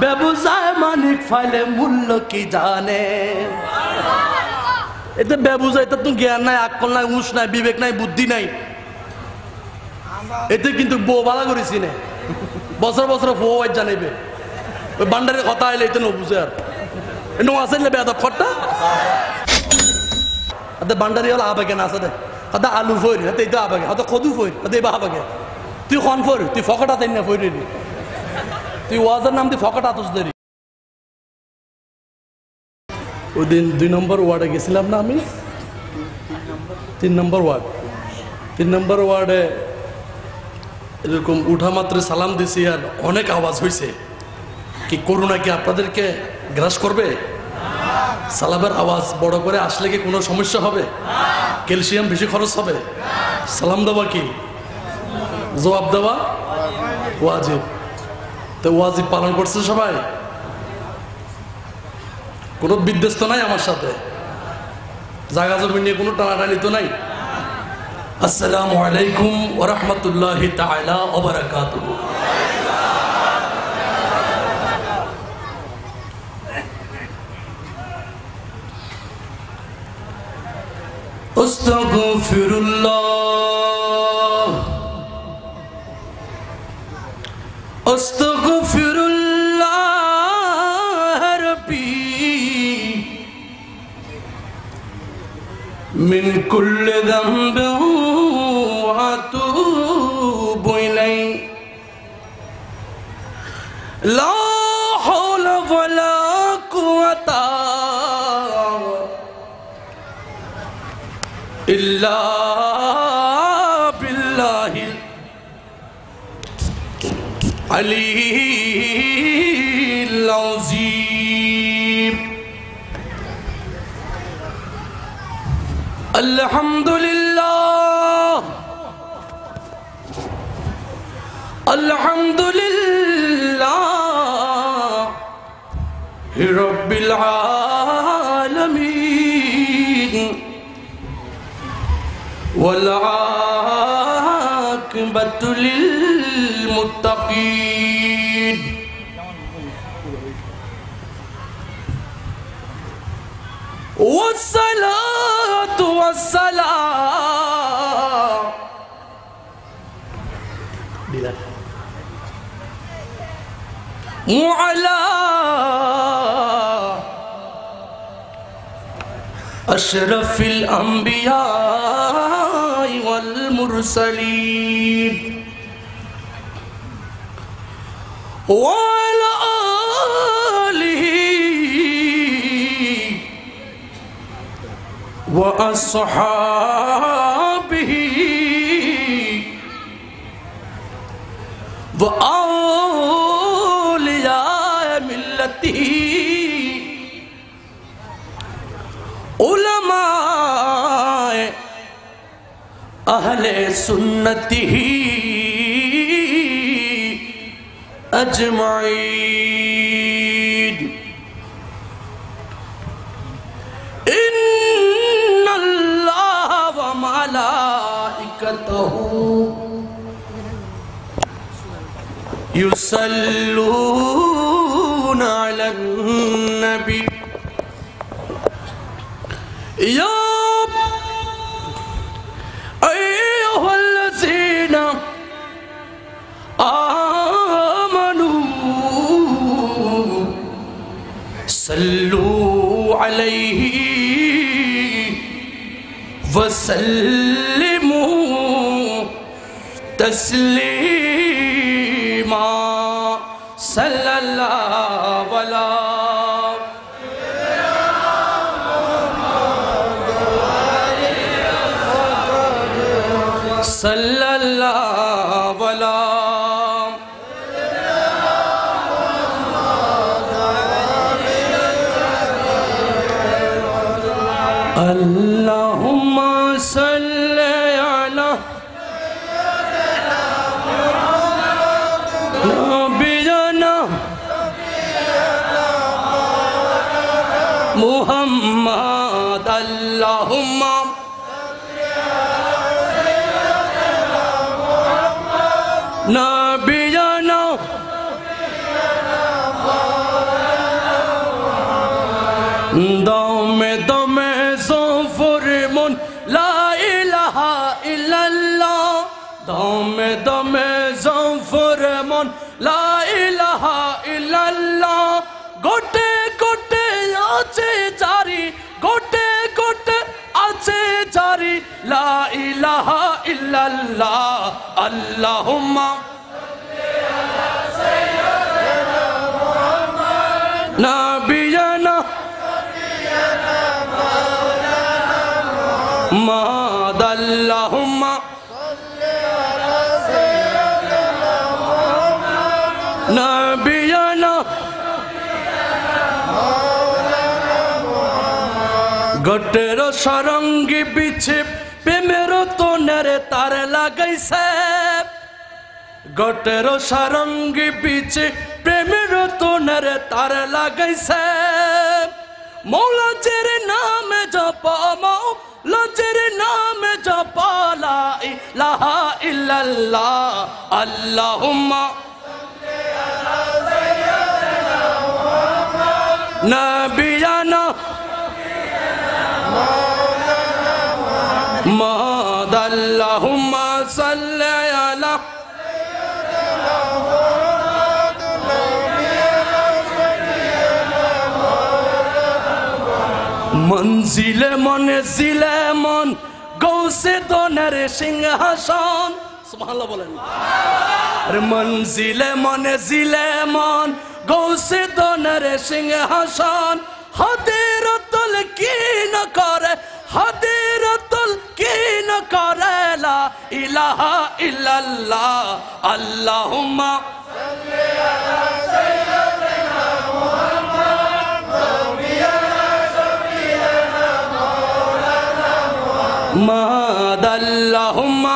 বেবুজায় মানিক ফাইলে মূল্য কি জানে এতে বেবুজা এটা তো জ্ঞান নাই আকল নাই হুঁশ নাই বিবেক নাই বুদ্ধি নাই এতে কিন্তু বউ বালা করেছি না বছর বছর বউ জানাইবে ওই বান্ডারের কথা আইলে এতে নবুঝে আর নো আসলে বেদব খট্টা আদে বান্ডারি হল আবেগে না আছে দে আদা আলু ফইর হাতে এটা আবেগে আদা কদু ফইর আদে বা আবেগে তুই খন ফইর তুই ফকটা তাই না ফইর রে তুই ওয়াজের নাম তুই ফকটা আতস দেরি ওই দিন 2 নম্বর ওয়ার্ডে গেছিলাম না আমি 3 নম্বর ওয়ার্ডে এরকম উঠা মাত্র সালাম দিছি আর অনেক আওয়াজ হয়েছে কি করোনা কি আপনাদেরকে গ্রাস করবে সালামের আওয়াজ বড় করে আসলে কি কোনো সমস্যা হবে ক্যালসিয়াম বেশি খরচ হবে সালাম দেওয়া কি জবাব দেওয়া ওয়াজিব তো ওয়াজিব পালন করছে সবাই কোনো বিদ্বেষ নাই আমার সাথে জায়গা জমি নিয়ে কোনো টানাটানি তো নাই আসসালামু আলাইকুম ওয়া রাহমাতুল্লাহি তাআলা ওয়া বারাকাতুহু আস্তাগফিরুল্লাহ আস্তাগফিরুল্লাহ রাব্বি মিন কুল্লি যামবিন ওয়া আতুবু ইলাইহি লা হাওলা ওয়ালা কুওয়াতা ইল্লা বিল্লাহিল আলিয়্যিল আযীম আলহামদুলিল্লাহ রাব্বিল আলামিন ওয়াল আকিবাতু লিল মুত্তাকিন والصلاة والسلام على أشرف الأنبياء والمرسلين وعلى آله وأصحابه وأولياء ملته علماء أهل سنته أجمعين إن الله وملائكته يصلون على النبي يا أيها الذين آمنوا صلوا عليه وسلموا تسليما صلى الله على صلى الله على اللهم صل على نبينا محمد اللهم نبينا দমে দমে জফর মন লা ইলাহা ইল্লাল্লাহ দমে দমে জফর মন লা ইলাহা ইল্লাল্লাহ গোটে গোটে আছে জারি গোটে গোটে আছে জারি লা ইলাহা ইল্লাল্লাহ আল্লাহুম্মা নাবিয়ানা মাদ আল্লাহুম্মা নাবিয়ানা গটের সরঙ্গি বিছে প্রেমের তোনের তার লাগাইছে গটের সরঙ্গি বিছে প্রেমের তোনের তার লাগাইছে মৌলাজের নামে জপ মৌলাজের নামে জপ লা ইলাহা ইল্লাল্লাহ আল্লাহুম্মা নাবিয়ানা মাদ আল্লাহুম্মা সাল্লি আলা মনজিলে মনে জিলে মন গৌসে দনের সিংহাসন সুবহানাল্লাহ বলেন আরে মনজিলে মনে জিলে মন গৌসে দনের সিংহাসন হদিরতুল কি ন করে হদিরতুল কি ন করে লা ইলাহা ইল্লাল্লাহ আল্লাহুম্মা সাল্লি আলা সাইয়্যিদিনা মুহাম্মদ নবিয়ানা শাফিয়ানা মাওলানা মাদ আল্লাহুম্মা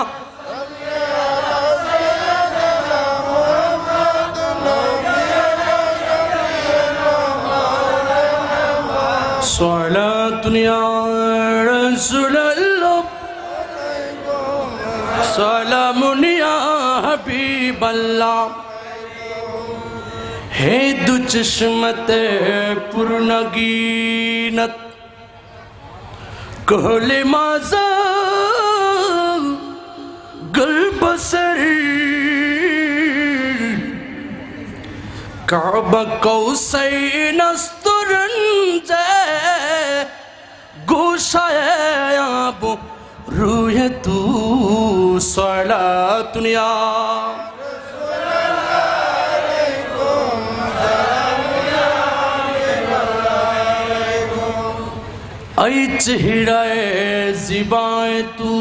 সাল্লি আলা সাইয়্যিদিনা মুহাম্মদ নবিয়ানা শাফিয়ানা মাওলানা সালাতুন ইয়া রাসূলুল্লাহ সালামুন ইয়া হাবিবাল্লাহ है दु चश्मत पुरनगीनत कहले माजा गलबसर काबा कौसैन अस्तरन जे गोशाए आबो रूहे तू सलातुनिया ऐ चेहराए ज़िबाए तू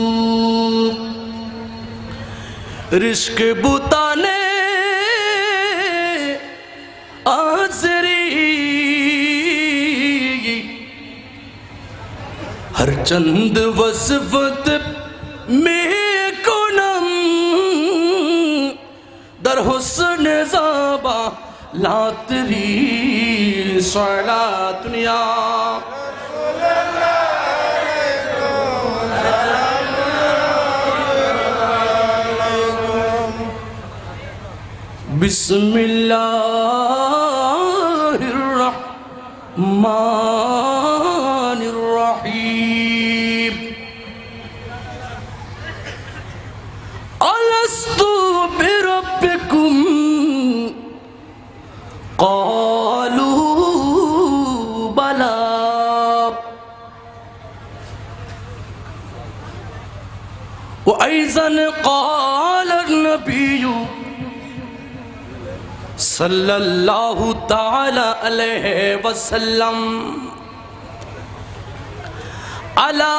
रिश्क बुताने आज़री हर चंद वसफत में कोनम दर हुस्न ज़ाबा लातरी सलातुनिया बिस्मिल्लाहिर्रहमानिर्रहीम अलस्तु बिरब्बिकुम क़ालू बला व अयज़न क़ाल नबिय्यु सल्लल्लाहु ताला अलैहि वसल्लम अला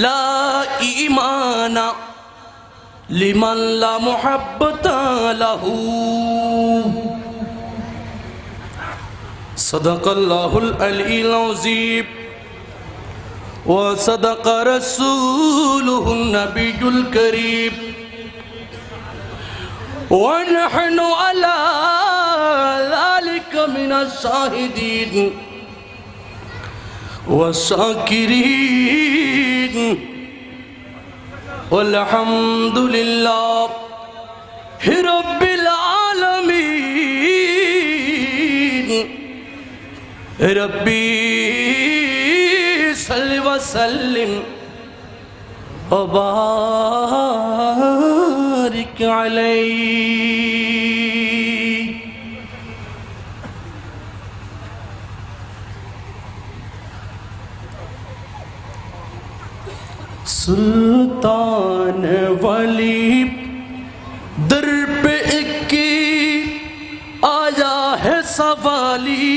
ला ईमाना लिमन ला मुहब्बता लहू सदक़ल्लाहुल अलीयुल अज़ीम व सदक़ रसूलुहुन नबियुल करीम वनहनु अला ज़ालिका मिनश शाहिदीन वशाकिरीन वल्हम्दुलिल्लाहि रब्बिल आलमीन। रब्बी सल्लि व सल्लिम व बारिक अलैहि। सुल्तान वली दर पे इक्की आया है सवाली।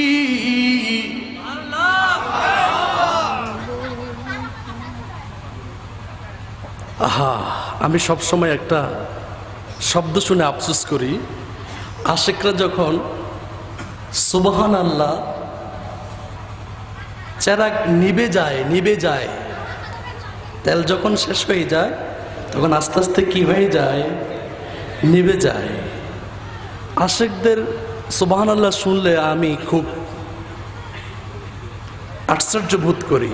আহা, আমি সব সময় একটা শব্দ শুনে আফসোস করি, আশিকরা যখন সুবহানাল্লাহ চেরাগ নিভে যায়, তেল যখন শেষ হয়ে যায় তখন আস্তে আস্তে কি হয়ে যায়, নিভে যায়। আশিকদের সুবহানাল্লাহ শুনলে আমি খুব আশ্চর্য বোধ করি।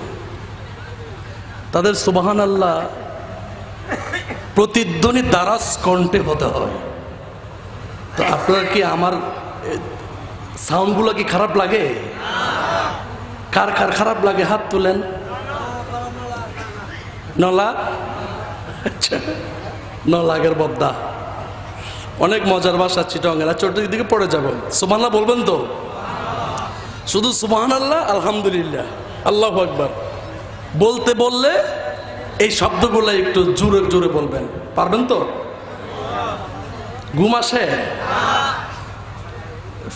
তাদের সুবহানাল্লাহ প্রতিধ্বনি দারাজ কণ্ঠে হতে হয়। তো আপনার কি আমার সাউন্ডগুলো কি খারাপ লাগে? কার কার খারাপ লাগে হাত তুলেন। নলা, আচ্ছা, নলাগের বদ্দা অনেক মজার ভাষা চিটংয়ের। চোটের দিকে পড়ে যাব। সুবহানাল্লাহ বলবেন তো? শুধু সুবহানাল্লাহ, আলহামদুলিল্লাহ, আল্লাহু আকবার বলতে বললে এই শব্দগুলো একটু জোরে জোরে বলবেন, পারবেন তো? ঘুম আসে?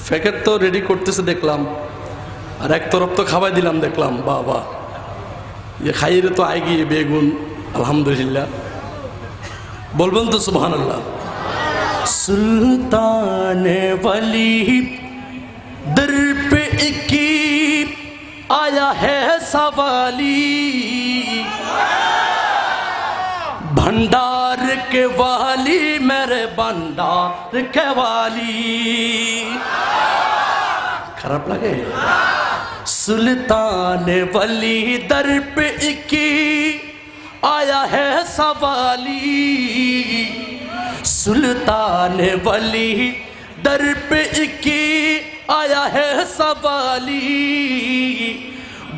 ফেকের তো রেডি করতেছে দেখলাম, আর এক তরফ তো খাওয়াই দিলাম দেখলাম। বাবা, ये खाइए तो आएगी ये बेगुन, अल्हम्दुलिल्लाह। बोलबन तो सुभान अल्लाह। सुल्तान वली दर पे इक्की आया है सवाली। भंडार के वाली मेरे भंडार के वाली। खराब लगे? सुल्तान वली दर पे इक्की आया है सवाली। सुल्तान वली दर पे इक्की आया है सवाली।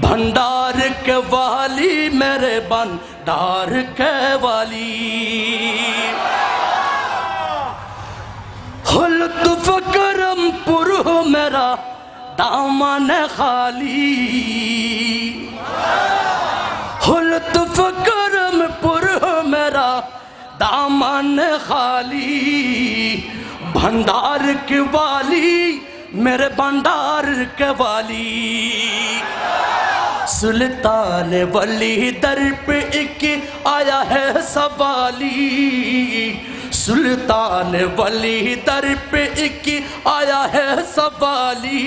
भंडार के वाली मेरे भंडार के वाली। हुल्तुफ करम पुर हो मेरा दामन खाली। हुल्तुफ करम पुर हो मेरा दामन खाली। भंडार के वाली मेरे भंडार के वाली। सुल्तान वली दर पे इक्की आया है सवाली। सुल्तान वली दर पे इक्की आया है सवाली।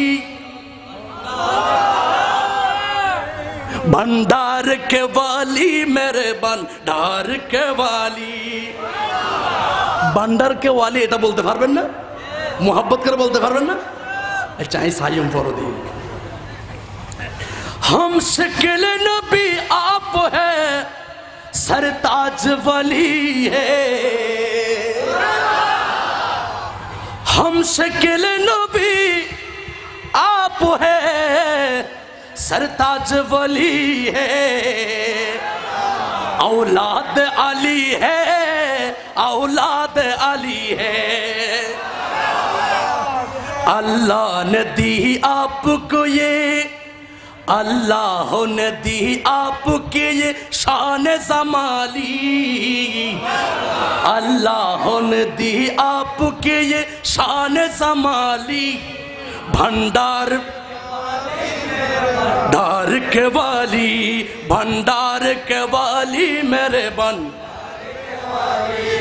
भंडार के वाली मेरे भंडार के वाली। भंडार के वाली এটা বলতে পারবেন না? मोहब्बत করে বলতে পারবেন না? চাই সাইয়ম ফরদি। हम शकील नबी आप है सरताज वली है। हम शकील नबी आप है सरताज वली है। औलाद अली है, औलाद अली है। अल्लाह ने दी आपको ये, अल्लाह ने दी आपके ये शान जमाली। अल्लाह ने दी आपके ये शान जमाली। भंडार डार के वाली, भंडार के वाली मेरे बन।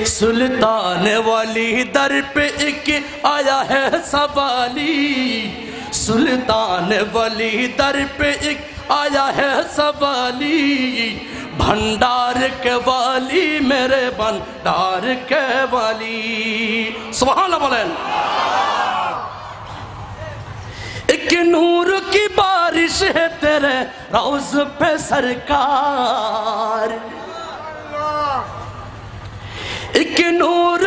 सुल्तान वाली दर पे एक आया है सवाली। सुल्तान वली दर पे एक आया है सवाली। भंडार के वाली मेरे भंडार के वाली। सुभान अल्लाह बोलें। एक नूर की बारिश है तेरे रोज पे सरकार। एक नूर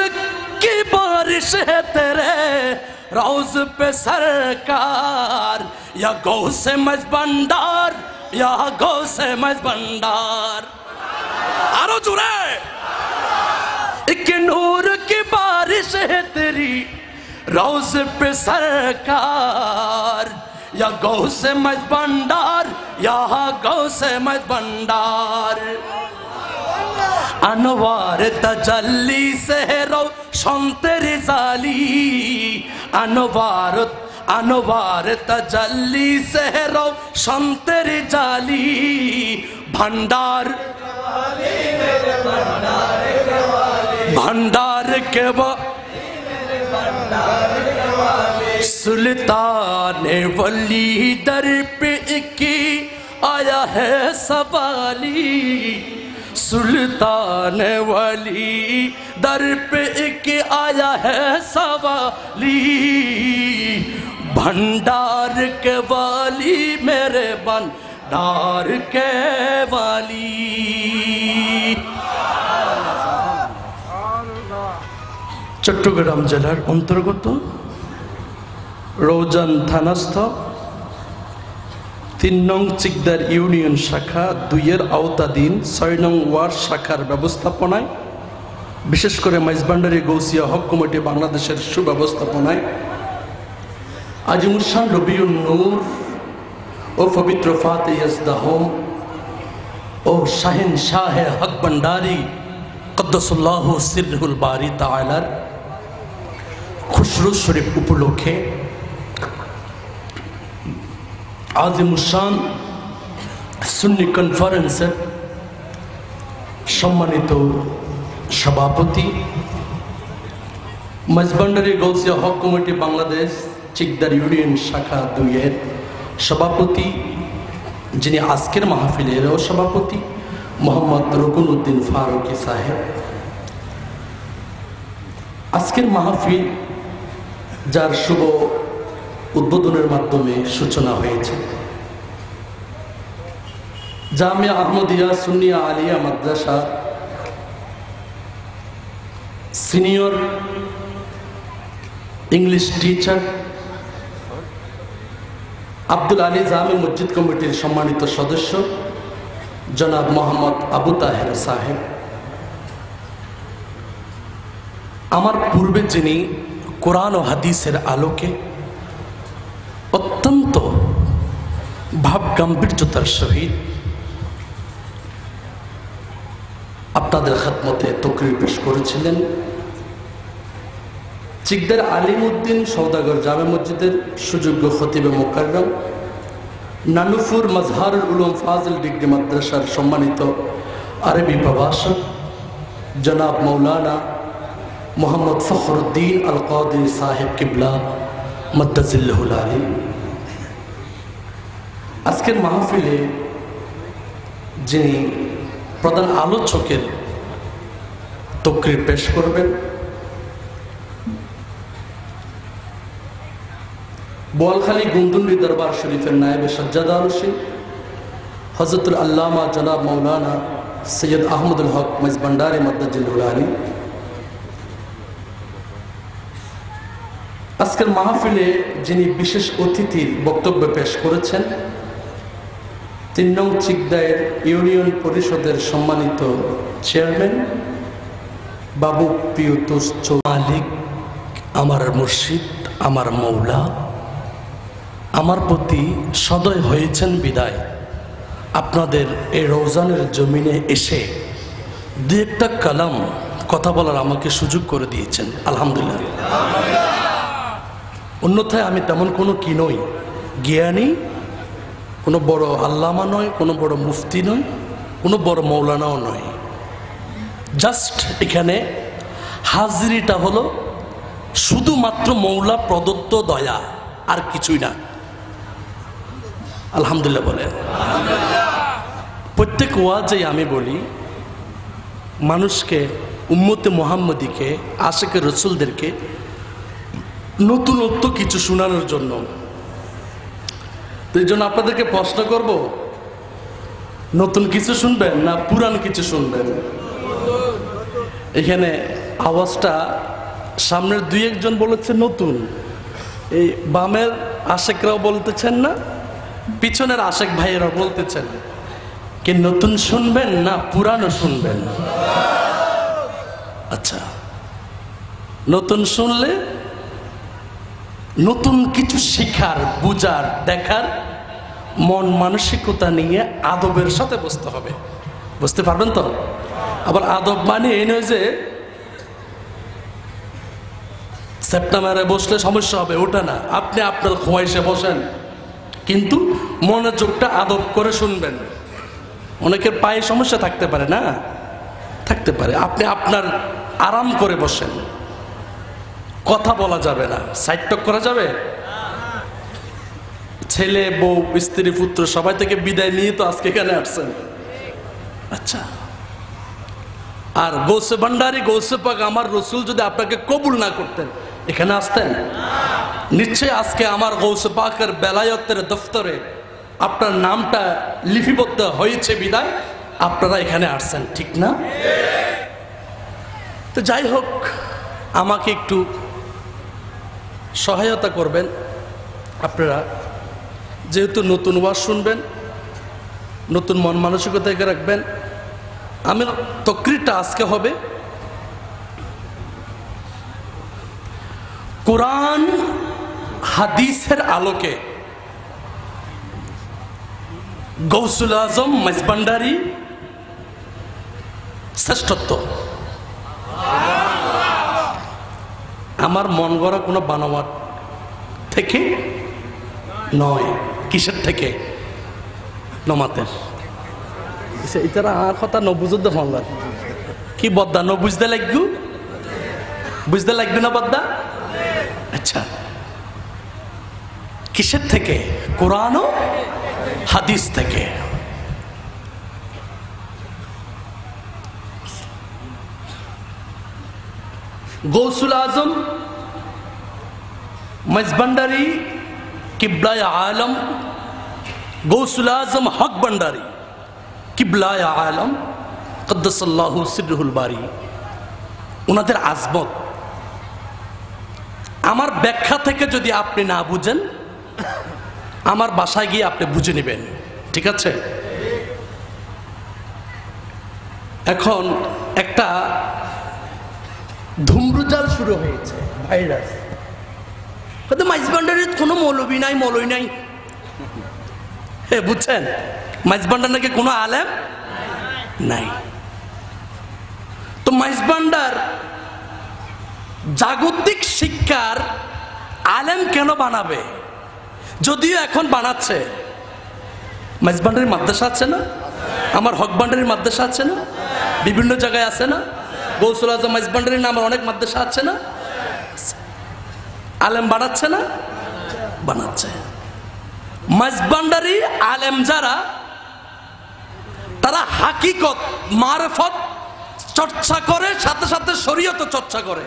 की बारिश है तेरे रोज पे सरकार। या गौसे मज भंडार या गौसे मज भंडार आरो जुड़े एक नूर की बारिश है तेरी रोज पे सरकार या गौसे मज भंडार या गौसे मज भंडार अनवार तजल्ली से रोशन तेरी जाली अनवार तजल्ली से रोशन तेरी जाली भंडार भंडार के सुल्तान वली दर पे की आया है सवाली सुल्तान वली दर पे के आया है सवाली भंडार के वाली मेरे भंडार के वाली चट्टग्राम जिलार अंतर्गत रौजान थानास्थ 3 नং चिकदार यूनियन शाखा 2 आवताधीन 6 नং वार्ड शाखार व्यवस्थापनाय विशेष करे माइजभांडारी गौसिया हक कमिटी बांग्लादेशेर सुव्यवस्थापनाय আজিমুর শান রবিউন নূর ও पवित्र फाते यज़दाहुम ও শাহিন শাহ হক भंडारी कद्दसुल्लाहु सिर्रुल बारी ताआलार खुशरू शरीफ उपलक्षे আজিমুসান सुन्नी कन्फारेंसर सम्मानित सभापति माइजभांडारी गौसिया हक कमिटी बांग्लादेश चिकदार यूनियन शाखा 2 सभापति जिनि आजकेर महफिलेरও सभापति मोहम्मद रुकनुद्दीन फारूकी साहेब आजकेर महफिल जार शुभ उद्बोधनेर माध्यमे सूचना हयेছে Jamia Ahmadiya Sunniya Aliya Madrasa senior English teacher Abdul Ali Jame मस्जिद कमिटिर सम्मानित सदस्य जनाब मोहम्मद आबू ताहेर साहेब आमार पूर्वे जिनि कुरान और हादिसेर आलोके अत्यंत भाव गाम्भीर्यतार सहित आपनादेर खिदमते तकरीर पेश करेছিলেন चिकदार आलिमुद्दीन सौदागर जामे मस्जिदेर सुयोग्य खतीब मुकर्रम नानुफुर मजहारुल उलूम फाजिल डिग्री माद्रासार सम्मानित आरबी प्रभाषक जनाब मौलाना मोहम्मद फखरुद्दीन अल कादरी साहेब किबला मद्दाजिल्लाहुल आली आजकेर महफिले जिनि प्रधान आलोचकेर तकरीर पेश करबेन बोआलखाली गुंदुंडी दरबार शरीफेर नायब सज्जादा रशीद हजरतुल अल्लामा जनाब मौलाना सैयद अहमदुल हक माइजभांडारी मद्दाजिल्लाहुल आली आजकेर महफिले जिनि विशेष अतिथिर बक्तव्य पेश करेছেন 3 नং चिकदार यूनियन परिषदेर सम्मानित चेयरमैन बाबू पियुतोष मालिक आमार मुर्शिद आमार मौला आमार प्रति सदय हयेছেন बिदाय आपनादेर ए रौजानेर जमिने एसे दु एकटा कलाम कथा बोलार आमाके सुयोग करे दिएছেন आलহামদুলিল্লাহ अन्यथाय आमी तेमन कोनो कि नई ज्ञानी कोनो बड़ आल्लामा नय कोनो बड़ मुफ्ती नय कोनो बड़ मौलानाओ नय जस्ट एखाने हाजिरिटा हलो शुधुमात्र मौला प्रदत्त दया आर किछुई ना आलহামদুলিল্লাহ बोलें प्रत्येक ओयाजे आमी बोली मानुषके उम्मते मुहाम्मदी के आशिके रसूलदेरके नतूनत्व किछु शोनानोर जन्य तो এই জন্য আপনাদেরকে প্রশ্ন করব নতুন কিছু শুনবেন না পুরান কিছু শুনবেন এখানে আওয়াজটা সামনের দুই একজন বলেছে নতুন এই বামের আশেকরাও বলতেছেন না, পিছনের আশেক ভাইয়েরা বলতেছেন কি নতুন শুনবেন না পুরানো শুনবেন? আচ্ছা, নতুন শুনলে নতুন কিছু শিখার, বুঝার, দেখার মন মানসিকতা নিয়ে আদবের সাথে বসতে হবে। বুঝতে পারবেন তো? আবার আদব মানে এই নয় যে সেপ্টেম্বরে বসলে সমস্যা হবে, ওটা না। আপনি আপনার খোয়াইশে বসেন, কিন্তু মনোযোগটা আদব করে শুনবেন। অনেকের পায়ে সমস্যা থাকতে পারে, না থাকতে পারে, আপনি আপনার আরাম করে বসেন। কথা বলা যাবে না, সাইড টক করা যাবে। ছেলে বউ স্ত্রী পুত্র সবাই থেকে বিদায় নিয়ে তো আজকে এখানে আসছেন। আচ্ছা, আর গৌসে ভান্ডারী গৌসে পাক আমার রসুল যদি আপনাকে কবুল না করতেন এখানে আসতেন? নিশ্চয়ই আজকে আমার গৌসে পাকের বেলায়তের দফতরে আপনার নামটা লিপিবদ্ধ হয়েছে বিদায় আপনারা এখানে আসছেন, ঠিক না? তো যাই হোক, আমাকে একটু সহায়তা করবেন আপনারা, যেহেতু নতুন ওয়াজ শুনবেন, নতুন মন মানসিকতাকে রাখবেন। আমার তকরিরটা আজকে হবে কোরআন হাদিসের আলোকে গৌসুল আজম মেজবান্ডারি শ্রেষ্ঠত্ব। আমার মন গড়া কোনো বানোয়াট থেকে নয়। কিসের থেকে? নমাতের। এটারা আর কথা নবুঝতে ভাঙলাম কি বদ্দা নবুঝতে লাগবো, বুঝতে লাগবে না বদ্দা? আচ্ছা, কিসের থেকে? কোরআন ও হাদিস থেকে। গৌসুল আজম মেজবান্ডারি কিবলায় আলম, গৌসুল আজম হক ভান্ডারী কিবলায় আলম কদ্দাসাল্লাহু সিররুল বারী, ওনাদের আজমত আমার ব্যাখ্যা থেকে যদি আপনি না বুঝেন, আমার বাসায় গিয়ে আপনি বুঝে নেবেন, ঠিক আছে? এখন একটা ধুম্রজাল শুরু হয়েছে, ভাইরাস। মাইজবান্ডারের কোনো মৌলবী নাই, মৌলবী নাই, বুঝছেন? মাইজবান্ডার নাকি কোনো আলেম নাই। তো মাইজবান্ডার জাগতিক শিক্ষার আলেম কেন বানাবে? যদিও এখন বানাচ্ছে। মাইজবান্ডারির মাদ্রাসা আছে না, আমার হক ভান্ডারির মাদ্রাসা আছে না, বিভিন্ন জায়গায় আছে না, গৌসুল আজম মাইজবান্ডারির নামে অনেক মাদ্রাসা আছে না, আলেম বানাচ্ছে না? বানাচ্ছে। মাইজবান্ডারি আলেম যারা, তারা হাকিকত মারফত চর্চা করে, সাথে সাথে শরীয়ত চর্চা করে।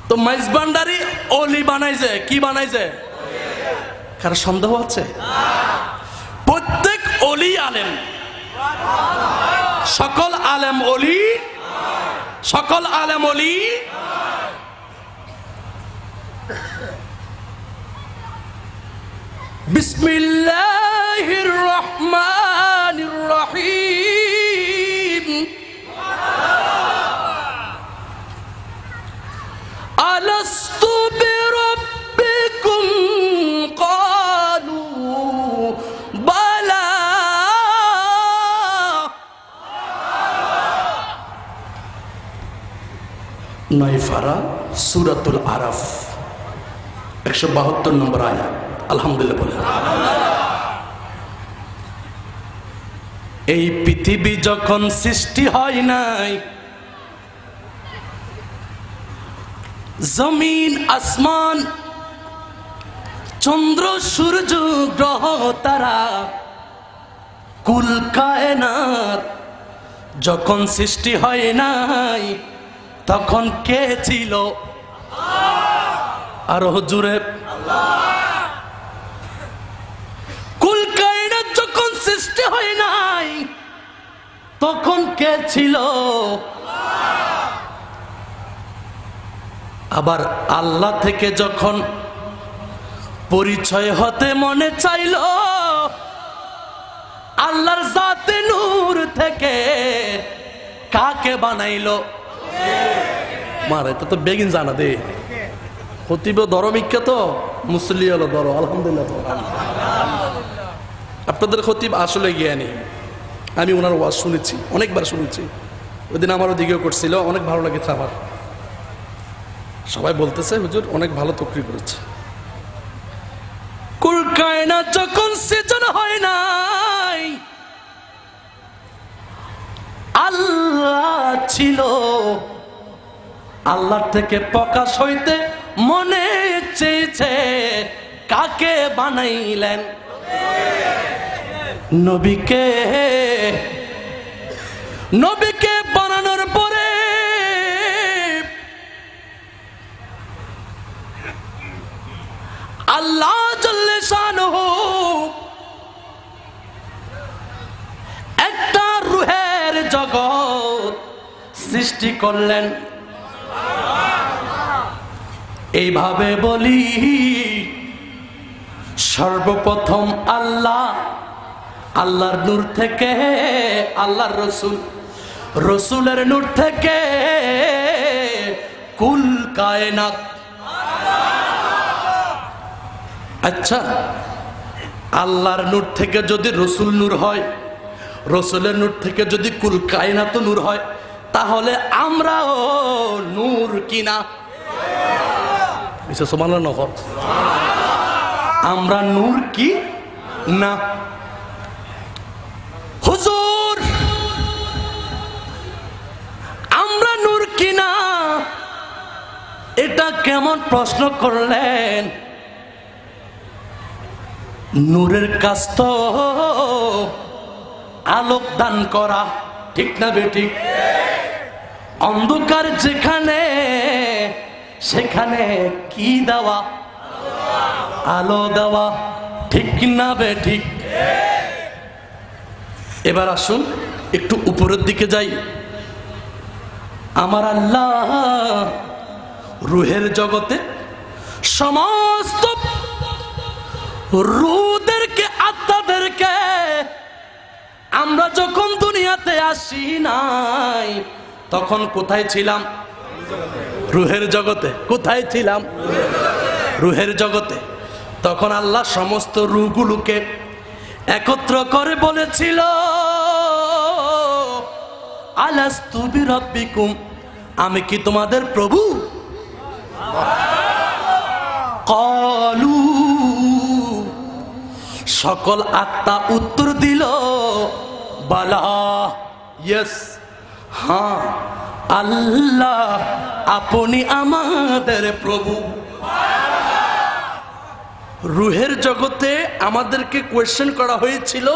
তো মাইজবান্ডারি অলি বানাইছে, কি বানাইছে? কারো সন্দেহ আছে? প্রত্যেক অলি আলেম, সকল আলেম অলি, সকল আলেম অলি। বিসমিল্লাহির রহমানির রহিম। আলাস্তু বিরাব্বিকুম ক্বালু বালা। নয়ফারা সূরাতুল আরাফ 172 নম্বর আয়াত। আলহামদুলিল্লাহ বলে। এই পৃথিবী যখন সৃষ্টি হয় নাই, জমিন আসমান চন্দ্র সূর্য গ্রহ তারা কুল কায়নাত যখন সৃষ্টি হয় নাই, তখন কে ছিল? আরো জোরে। কুল কায়নাত যখন সৃষ্টি হয় নাই, তখন কে ছিল? আবার আল্লাহ থেকে যখন পরিচয় হতে মনে চাইল, আল্লাহর জাতে নূর থেকে কাকে বানাইলো? মারে তো বেগিন জানা দে খতিব দরমিকা তো মুসলি হলো ধরো আলহামদুলিল্লাহ। আপনাদের খতিব আসলে জ্ঞানী, আমি ওনার ওয়াজ শুনেছি, অনেকবার শুনেছি। ওই দিন আমার ওদিকেও করছিল, অনেক ভালো লাগেছে আমার। সবাই বলতেছে হুজুর অনেক ভালো তকরি করেছে। কুল কায়নাত যখন সৃজন হয় নাই, আল্লাহ ছিল, আল্লাহর থেকে প্রকাশ হইতে মনে চেয়েছে কাকে বানাইলেন? নবীকে। নবীকে বানানোর পরে আল্লাহ জাল্লে শানুহু একটা রূহের জগৎ সৃষ্টি করলেন। এইভাবে বলি, সর্বপ্রথম আল্লাহ, আল্লাহর নূর থেকে আল্লাহর রসুল, রসুলের নূর থেকে কুল কায়নাত। আচ্ছা, আল্লাহর নূর থেকে যদি রসুল নূর হয়, রসুলের নূর থেকে যদি কুল কায়নাত নূর হয়, তাহলে আমরাও নূর কিনা? আমরা নূর কি না? হুজুর আমরা নূর কিনা, এটা কেমন প্রশ্ন করলেন? নূরের কাজ তো আলোক দান করা, ঠিক না বেঠিক? অন্ধকার যেখানে সেখানে কি দেওয়া? আলো দেওয়া, ঠিক না বেঠিক? এবার আসুন একটু উপরের দিকে যাই। আমার আল্লাহ রূহের জগতে সমস্ত রূহদেরকে, আত্মাদেরকে আমরা যখন দুনিয়াতে আসি নাই, তখন কোথায় ছিলাম? রূহের জগতে। কোথায় ছিলাম? রূহের জগতে। তখন আল্লাহ সমস্ত রূহগুলোকে একত্র করে বলেছিল, আলাস্তু বিরাব্বিকুম, আমি কি তোমাদের প্রভু? ক্বালু, সকল আত্মা উত্তর দিল, বালা, ইয়েস, হ্যাঁ আল্লাহ আপনি আমাদের প্রভু। রূহের জগতে আমাদেরকে কোয়েশ্চেন করা হয়েছিল,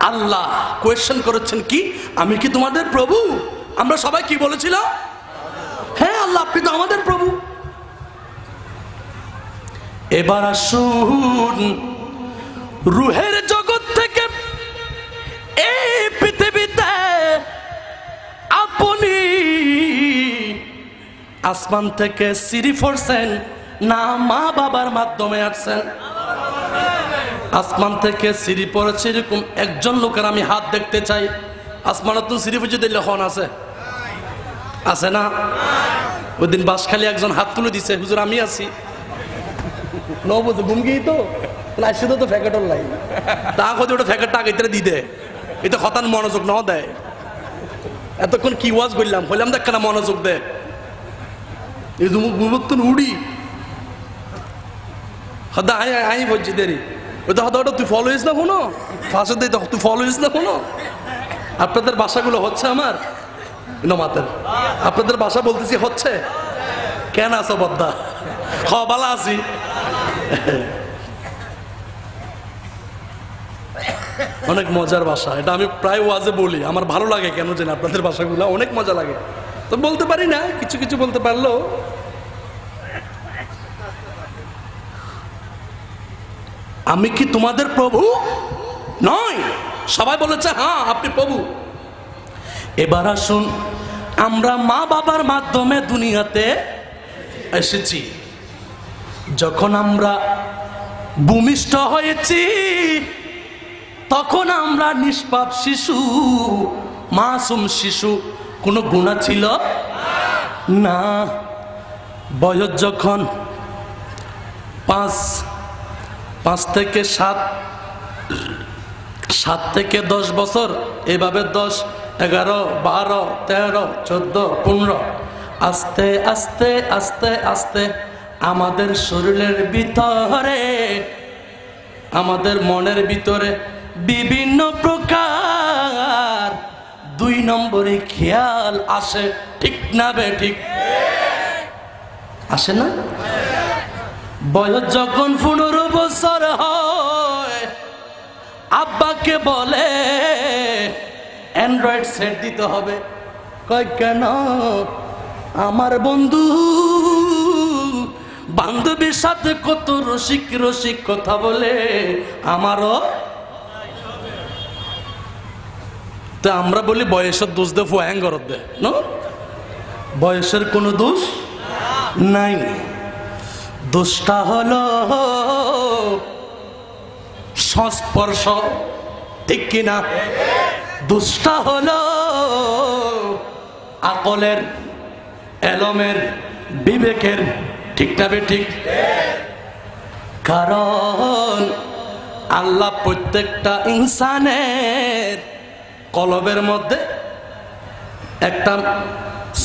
আল্লাহ কোয়েশ্চেন করেছেন কি, আমি কি তোমাদের প্রভু? আমরা সবাই কি বলেছিল? হ্যাঁ আল্লাহ আপনি তো আমাদের প্রভু। এবার আসুন রূহের জগৎ থেকে এই পৃথিবীতে আপনি আসমান থেকে সিঁড়ি ফোরছেন না মা বাবার মাধ্যমে আসছেন? আসমান থেকে সিঁড়ি পড়েছে এরকম একজন লোকের আমি হাত দেখতে চাই। আসমানে তো সিঁড়ি পুজো দিলে খন আছে? আছে না? ওই দিন বাসখালি একজন হাত তুলে দিছে, হুজুর আমি আছি। ন বুঝে ঘুমগেই তো লাইসে তো ফ্যাকেটর লাই তা কত ওটা ফ্যাকেটটা আগে দিয়ে দে, এটা হতান মনোযোগ নাও দেয়। এতক্ষণ কি ওয়াজ করলাম, হইলাম দেখ কেনা মনোযোগ দে। এই যুবক উড়ি হদা আই বলছি দেরি, ওটা হয়তো ওটা তুই ফলো হইস না কোনো ফাঁসে দিয়ে তুই ফলো হইস না কোনো। আপনাদের বাসাগুলো হচ্ছে আমার নমাতের, আপনাদের বাসা বলতেছি হচ্ছে। কেন আছো বদ্দা? হ ভালো আছি। অনেক মজার ভাষা, এটা আমি প্রায় ওয়াজে বলি, আমার ভালো লাগে কেন জানি আপনাদের ভাষাগুলো অনেক মজা লাগে। তো বলতে পারি না, কিছু কিছু বলতে পারলো। আমি কি তোমাদের প্রভু? নয়, সবাই বলেছে হ্যাঁ আপনি প্রভু। এবার আসুন আমরা মা বাবার মাধ্যমে দুনিয়াতে এসেছি। যখন আমরা ভূমিষ্ঠ হয়েছি তখন আমরা নিষ্পাপ শিশু, মাসুম শিশু, কোনো গুনাহ ছিল না। বয়স যখন 5 থেকে 7, 7 থেকে 10 বছর, এভাবে 10, 11, 12, 13, 14, 15, আস্তে আস্তে আস্তে আস্তে আমাদের শরীরের ভিতরে, আমাদের মনের ভিতরে বিভিন্ন প্রকার 2 নম্বরে খেয়াল আসে। ঠিক না বে ঠিক? আসে না? বয়স যখন 15 বছর হয় আব্বাকে বলে অ্যান্ড্রয়েড সেট দিতে হবে। কয় কেন? আমার বন্ধু বান্ধবীর সাথে কত রসিক রসিক কথা বলে, আমারও। তো আমরা বলি বয়সের দোষ দে ফুয়াং গরত দে, না, বয়সের কোনো দোষ নাই। দোষটা হলো সংস্পর্শ, ঠিক কিনা? দোষটা হলো আকলের, এলমের, বিবেকের, ঠিক না বে ঠিক? কারণ আল্লাহ প্রত্যেকটা ইনসানের কলবের মধ্যে একটা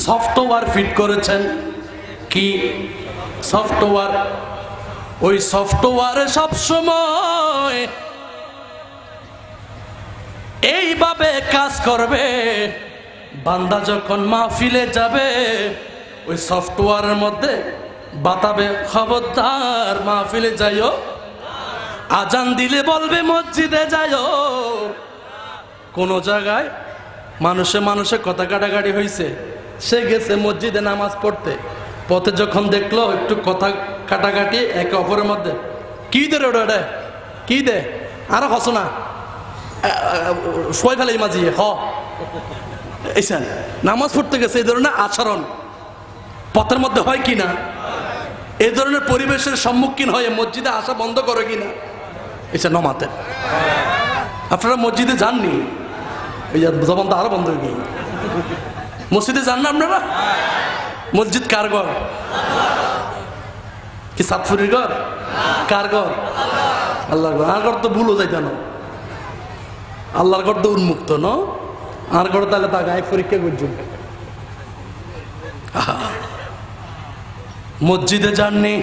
সফটওয়্যার ফিট করেছেন। কি সফটওয়্যার? ওই সফটওয়্যারে সবসময় এইভাবে কাজ করবে, বান্দা যখন মাহফিলে যাবে ওই সফটওয়্যারের মধ্যে বাতাবে, খবরদার মাহফিলে যাইও, আজান দিলে বলবে মসজিদে যাইও। কোন জায়গায় মানুষে মানুষে কথা কাটাকাটি হয়েছে, সে গেছে মসজিদে নামাজ পড়তে, পথে যখন দেখলো একটু কথা কাটাকাটি একে অপরের মধ্যে, কি দে রে ওটা, কি দে, আরো হস না সবাই ফেলে মাঝিয়ে হ এইসান, নামাজ পড়তে গেছে। এই ধরনের আচরণ পথের মধ্যে হয় কিনা? এই ধরনের পরিবেশের সম্মুখীন হয়ে মসজিদে আসা বন্ধ করে কিনা? এইসা নমাতে আপনারা মসজিদে যাননি, এই জবান তো আরো বন্ধ হয়ে গিয়ে মসজিদে যান না আপনারা? মসজিদ কার ঘর? কি সাতফুরির ঘর? কার ঘর? আল্লাহর ঘর। আর ঘর তো ভুলও যাইত না, আল্লাহর ঘর তো উন্মুক্ত ন, আর ঘর তাহলে তা গায়ে পরীক্ষা করছেন। মসজিদে যাননি?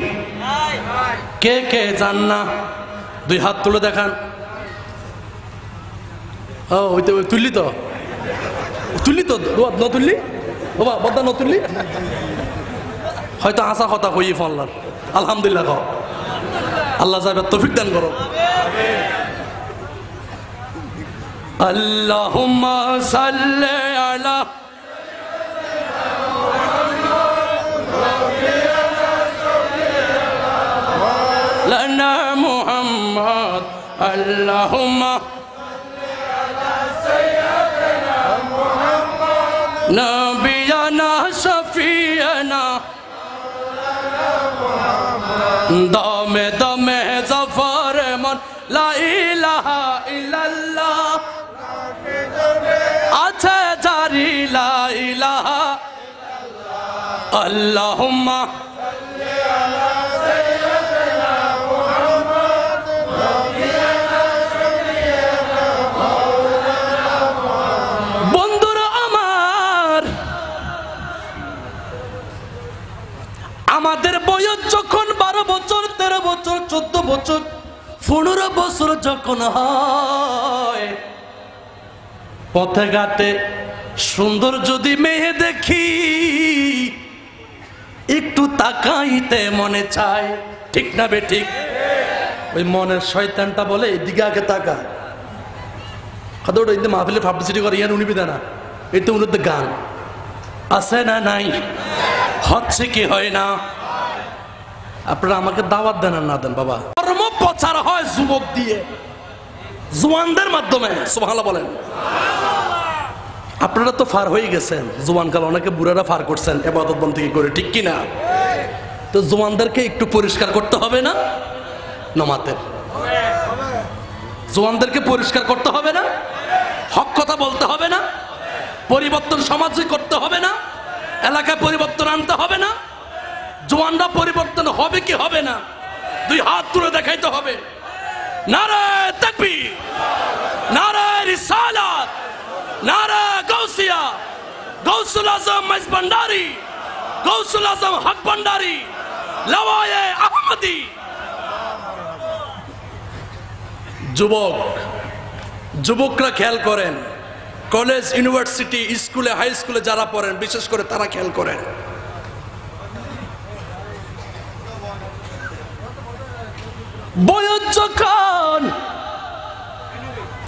কে কে যান না? 2 হাত তুলে দেখান। ও ওই তো তুললি তো, তুললি তো, ন তুললি বাবা, বদা ন তুললি, হয়তো আসা কথা কই ফল্লার। আলহামদুলিল্লাহ কও, আল্লাহ যাবে তৌফিক দান করো। আল্লাহুম্মা সাল্লি আলা লানা মুহাম্মদ, আল্লাহুম্মা নবিয়ানা শফিয়ানা দমে দমে জফর মন লা ইলাহা ইল্লাল্লাহ আছে জারি লা ইলাহা আল্লাহুম্মা সাল্লি আলা সাইয়্যিদিনা মুহাম্মদ নবিয়ানা শফিয়ানা মাওলানা মুহাম্মদ। বন্ধুরা আমার, আমাদের বয়স যখন 12 বছর, 13 বছর, 14 বছর, 15 বছর যখন হয়, পথে ঘাটে সুন্দর যদি মেয়ে দেখি একটু তাকাইতে মনে চায়, ঠিক না বে ঠিক? ওই মনের শয়তানটা বলে এদিকে আগে তাকা, খাদা মাহফিলে পাবলিসিটি করে ইয়ার উনি বিধানা, এই তো উন্নত গান আছে না নাই? হচ্ছে কি হয় না? আপনারা আমাকে দাওয়াত দেন আর না দেন বাবা, ধর্ম প্রচার হয় যুবক দিয়ে, জওয়ানদের মাধ্যমে। সুবহানাল্লাহ বলেন। আপনারা তো ফার হয়ে গেছেন, জোয়ানকাল অনেকে বুড়ারা ফার করছেন ইবাদত বন্দেগী করে, ঠিক কিনা? তো জোয়ানদেরকে একটু পরিষ্কার করতে হবে না? নামাতের জোয়ানদেরকে পরিষ্কার করতে হবে না? হক কথা বলতে হবে না? পরিবর্তন সমাজে করতে হবে না? এলাকায় পরিবর্তন আনতে হবে না? জোয়ানরা পরিবর্তন হবে কি হবে না? দুই হাত তুলে দেখাইতে হবে। নারায়ে তাকবীর, নারায়ে রিসালাত, নারায়ে গাউসিয়া, গাউসুল আজম মাইজ ভান্ডারী, গাউসুল আজম হক ভান্ডারী, লাওয়ায়ে আহমদী। যুবকরা খেয়াল করেন, কলেজ, ইউনিভার্সিটি, স্কুলে, হাই স্কুলে যারা পড়েন, বিশেষ করে তারা খেয়াল করেন। বয়স যখন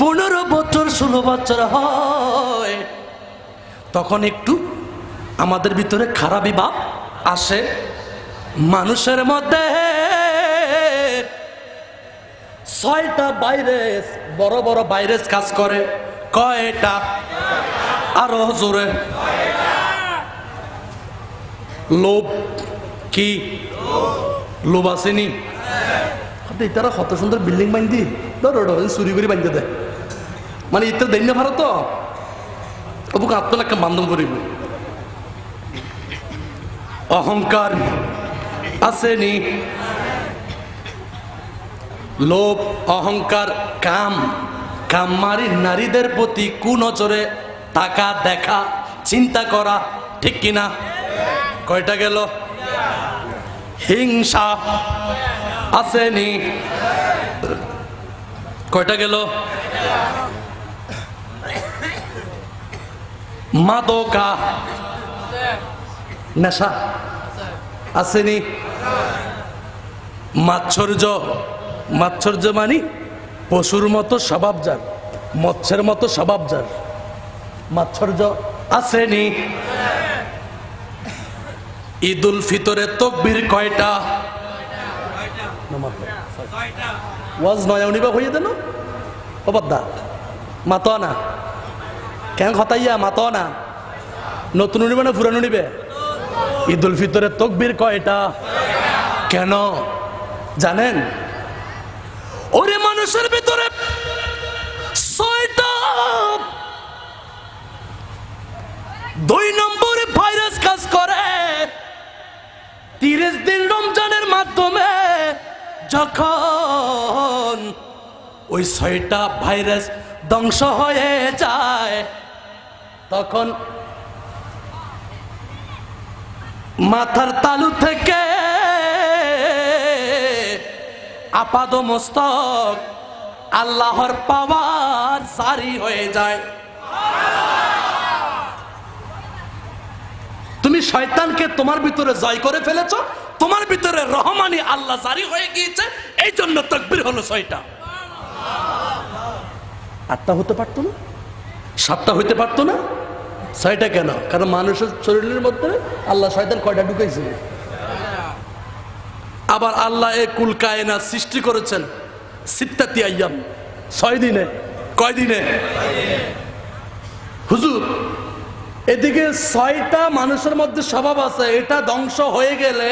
15 বছর 16 বছর হয়, তখন একটু আমাদের ভিতরে খারাপ ভাব আসে। মানুষের মধ্যে 6টা ভাইরাস, বড় বড় ভাইরাস কাজ করে। কয়টা? আরো জোরে। লোভ। কি লোভ আসেনি? তারা কত সুন্দর বিল্ডিং বান্ধি চুরি করে বান্ধে দেয়, মানে ইত্যাদি দেয় না ভারত, ওকে আত্মলাখা বান্ধব করিব। অহংকার আসেনি? লোভ, অহংকার, কাম, কামমারি, নারীদের প্রতি কুনজরে তাকা দেখা, চিন্তা করা, ঠিক কিনা? কয়টা গেল? হিংসা আসেনি? কয়টা গেল? মাদকা, নেশা আসেনি? মাৎসর্য, মাৎসর্য মানি পশুর মতো স্বভাব যার, মৎস্যের মতো স্বভাব যার, মাৎসর্য আসেনি? ঈদুল ফিতরে তাকবীর কয়টা? ওয়াজ নয় উনিবা হইয়ে দেন অবদ্ধা মাত না কেন খতাইয়া মাত না, নতুন উনিবে না পুরানো নিবে? ঈদুল ফিতরে তাকবীর কয়টা? কেন জানেন? ওরে মানুষের ভিতরে 6টা 2 নম্বরে ভাইরাস কাজ করে। 30 দিন রমজানের মাধ্যমে যখন ওই 6টা ভাইরাস ধ্বংস হয়ে যায়, তখন মাথার তালু থেকে আপাদ মস্তক আল্লাহর পাওয়ার জারি হয়ে যায়। তুমি শয়তানকে তোমার ভিতরে জয় করে ফেলেছো, তোমার ভিতরে রহমানি আল্লাহ জারি হয়ে গিয়েছে, এই জন্য তাকবীর হলো 6টা। 8টা হতে পারতো না? 7টা হইতে পারতো না? 6টা কেন? কারণ মানুষের শরীরের মধ্যে আল্লাহ শয়তান কয়টা ঢুকাইছে? আবার আল্লাহ এ কুল কায়নাত সৃষ্টি করেছেন সিত্তাতি আইয়াম, 6 দিনে। কয় দিনে? হুজুর এদিকে 6টা মানুষের মধ্যে স্বভাব আছে, এটা ধ্বংস হয়ে গেলে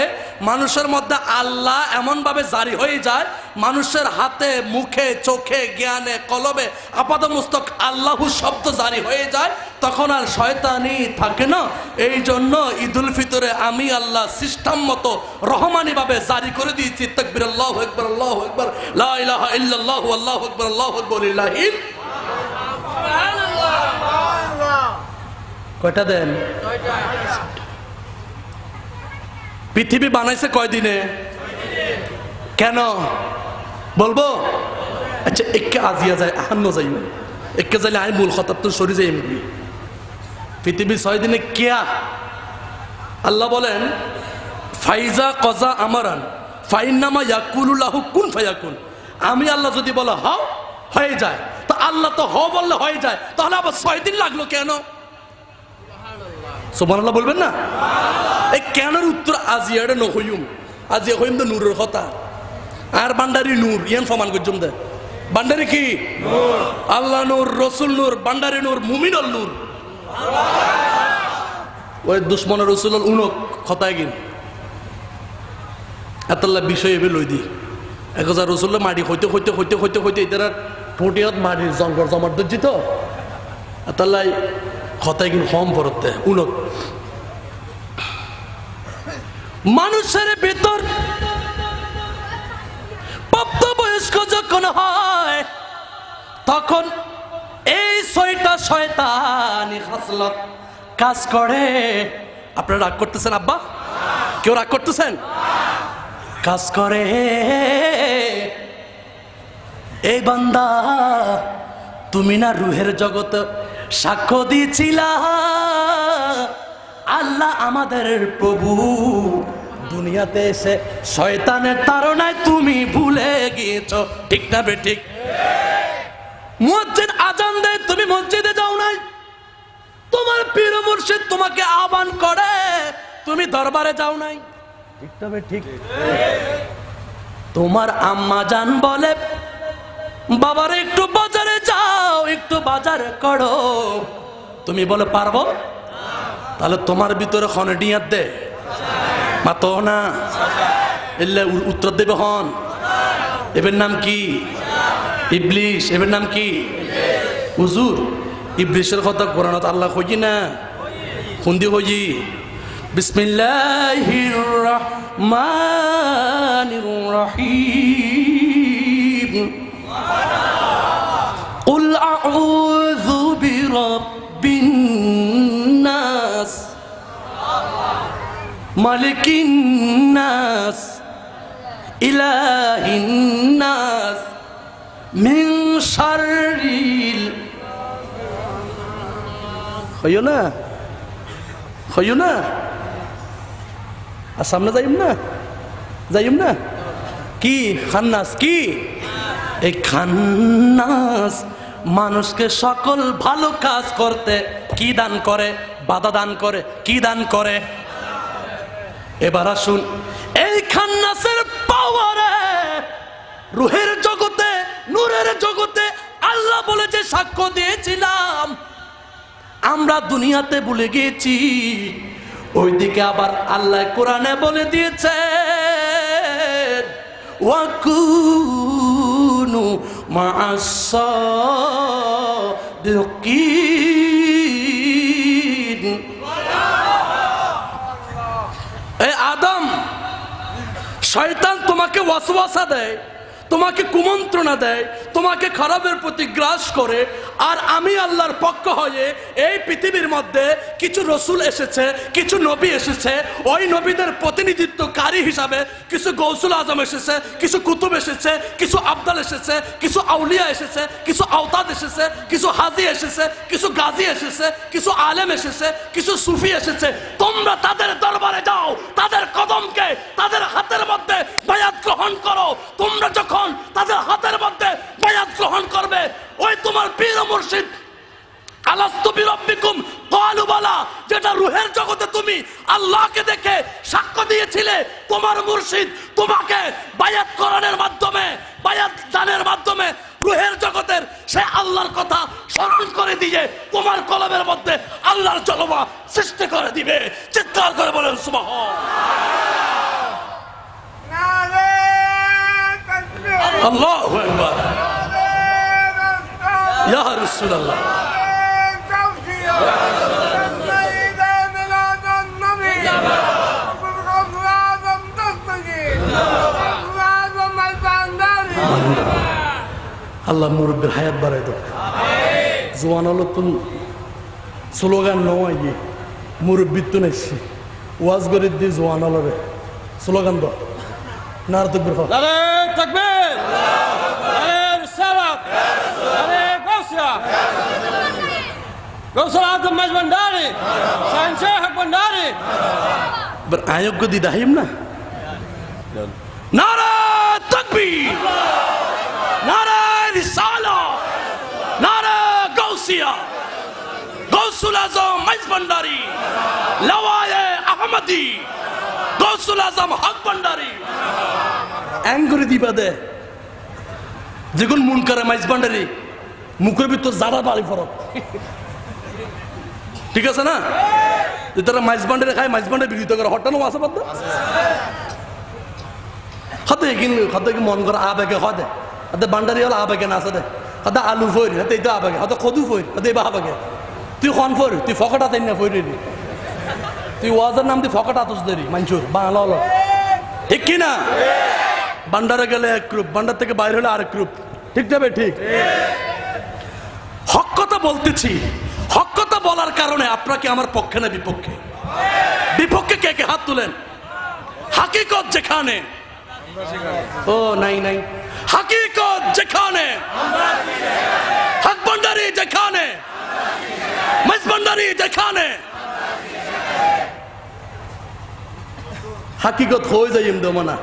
মানুষের মধ্যে আল্লাহ এমন ভাবে জারি হয়ে যায়, মানুষের হাতে, মুখে, চোখে, জ্ঞানে, কলবে আপাদমস্তক আল্লাহু শব্দ জারি হয়ে যায়, তখন আর শয়তানি থাকে না। এই জন্য ঈদুল ফিতরে আমি আল্লাহ সিস্টেম মতো রহমানি ভাবে জারি করে দিয়েছি তাকবীর, আল্লাহু আকবার, আল্লাহু আকবার, লা ইলাহা ইল্লাল্লাহু, আল্লাহু আকবার, আল্লাহু আকবার, লিল্লাহিল সুবহানাল্লাহ। কয়টা দেন? পৃথিবী বানাইছে কয় দিনে? কেন বলবো? আচ্ছা একে আজিয়া যায়, আহান্ন যাই একে যাইলে আই মূল খতাত্তর সরি যাই। পৃথিবী 6 দিনে কেয়া? আল্লাহ বলেন ফাইজা কজা আমারান ফাইন্নামা ইয়াকুলুল্লাহু কুন ফায়াকুন। আমি আল্লাহ যদি বলে হও, হয়ে যায়। তো আল্লাহ তো হও বললে হয়ে যায়, তাহলে আবার 6 দিন লাগলো কেন? সুবহানাল্লাহ বলবেন না? এই কেনর উত্তর আজিয়ারে নহইম, আজিয়া হইম তো নূরের কথা। আর বান্ডারি নূর ইয়ান সমান করছম দে। বান্ডারি কি? নূর। আল্লাহ নূর, রসুল নূর, বান্ডারি নূর, মুমিনুল নূর। ওই দুশ্মনের রসুল উনক খতায় গিন এতলা বিষয় এবে লই দি 1000 রসুল মাটি হইতে হইতে হইতে হইতে হইতে এদের ঠোঁটিয়ত মাটির জঙ্গল জমার দিচ্ছি তো এতলাই খতায় গিন কম পড়তে উনক মানুষের ভিতর প্রাপ্তবয়স্ক যখন হয় তখন এই 6টা শয়তানি খাসলত কাজ করে। আপনারা রাগ করতেছেন আব্বা? কেউ রাগ করতেছেন? কাজ করে। এই বান্দা তুমি না রুহের জগতে সাক্ষ্য দিয়েছিলা আল্লাহ আমাদের প্রভু দুনিয়াতে এসে শয়তানের তাড়নায় তুমি ভুলে গিয়েছ, ঠিক না বে ঠিক? মুয়াজ্জিন আজান দেয়, তুমি মসজিদে যাও নাই। তোমার পীর মুর্শিদ তোমাকে আহ্বান করে, তুমি দরবারে যাও নাই, ঠিক না বে ঠিক? তোমার আম্মা জান বলে বাবারে একটু বাজারে যাও, একটু বাজার করো, তুমি বলে পারবো? তাহলে তোমার ভিতরে খনে ডিয়াত দে মাতো না এলে উত্তর দেবে হন। এবার নাম কি? ইবলিশ। এবার নাম কি? হুজুর ইবলিশের কথা কোরআনত আল্লাহ কইজি না, খুন্দি কইজি বিসমিল্লাহির রহমানির রহিম কুল আউযু বিরাব্বিন নাস মালিকিন নাস ইলাহিন নাস মিন শাররিল হইও না হইও না আর সামনে যাইম না কি খান্নাস? কি এই খান্নাস মানুষকে সকল ভালো কাজ করতে কি দান করে? বাধা দান করে। কি দান করে? এবার আসুন এই খান্নাসের পাওয়ারে রুহের জগতে নূরের জগতে আল্লাহ বলে যে সাক্ষ্য দিয়েছিলাম আমরা দুনিয়াতে ভুলে গিয়েছি, ওইদিকে আবার আল্লাহ কোরআনে বলে দিয়েছে ওয়াকুনু মা'আস সাদিকিন। এ আদম, শয়তান তোমাকে ওয়াসওয়াসা দেয়, তোমাকে কুমন্ত্রণা দেয়, তোমাকে খারাপের প্রতি গ্রাস করে, আর আমি আল্লাহর পক্ষ হয়ে এই পৃথিবীর মধ্যে কিছু রসুল এসেছে, কিছু নবী এসেছে, ওই নবীদের প্রতিনিধিত্বকারী হিসাবে কিছু গৌসুল আজম এসেছে, কিছু কুতুব এসেছে, কিছু আবদাল এসেছে, কিছু আউলিয়া এসেছে, কিছু আওতাদ এসেছে, কিছু হাজি এসেছে, কিছু গাজী এসেছে, কিছু আলেম এসেছে, কিছু সুফি এসেছে। তোমরা তাদের দরবারে যাও, তাদের কদমকে তাদের হাতের মধ্যে বায়াত গ্রহণ করো। তোমরা যখন তাদের হাতের মধ্যে বায়াত গ্রহণ করবে, ওই তোমার পীর মুর্শিদ আলাস্তু বিরাব্বিকুম ক্বালু বালা, যেটা রুহের জগতে তুমি আল্লাহকে দেখে সাক্ষ্য দিয়েছিলে, তোমার মুর্শিদ তোমাকে বায়াত করানোর মাধ্যমে, বায়াত দানের মাধ্যমে রুহের জগতের সে আল্লাহর কথা স্মরণ করে দিয়ে তোমার কলমের মধ্যে আল্লাহর জলবা সৃষ্টি করে দিবে। চিৎকার করে বলেন সুবহান। আল্লাহু আকবার। ইয়া রাসূলুল্লাহ। আল্লাহ মুরব্বীর হায়াত বাড়াই দাও। জোয়ান হলো তো স্লোগান নয়, মুরব্বী তো নেছি ওয়াজ করে দিয়ে জোয়ান হলো রে স্লোগান দাও। নারে তাকবীর হোক, নারে তাকবীর, নারে রিসালাত, নারে গাউসিয়া, গাউসুল আজম মাজভান্ডারি, শাহনশাহ হক ভান্ডারি। বার আয়োগ্য দি দাহিম না, নারে তাকবীর, নারে রিসালাত, নারে গাউসিয়া, গাউসুল আজম মাজভান্ডারি, লাওয়ায়ে আহমদি, গাউসুল আজম হক ভান্ডারি। অ্যাঙ্গুরি দিবা দে যেগুন মুন করে মাইজ ভান্ডারি মুখের ভিতর যারা বাড়ি ফরক ঠিক আছে না? তারা মাইজ বান্ডে খায়, মাইজ বান্ডে বিক্রি করে, হটানো আছে বাদ হতে কিন্তু হতে কি মন করে আবেগে হদে হাতে বান্ডারি হলো আবেগে না আছে দে হাতে আলু ফইর হাতে এটা আবেগে হাতে কদু ফইর হাতে এবার আবেগে তুই খন ফইর তুই ফকটা তাই না ফইর তুই ওয়াজের নাম তুই ফকটা আতস দেরি মানছুর বাংলা হলো ঠিক কি না? বান্ডারে গেলে এক গ্রুপ, বান্ডার থেকে বাইরে হলে আরেক গ্রুপ, ঠিক যাবে? ঠিক। হক কথা বলতেছি, হক কথা বলার কারণে আপনাকে আমার পক্ষে না বিপক্ষে? বিপক্ষে কে কে হাত তুলেন? হাকিকত যেখানে, ও নাই নাই, হাকিকত যেখানে, হক ভান্ডারি যেখানে, মাইজ ভান্ডারি যেখানে, হাকিকত হয়ে যায় দমনা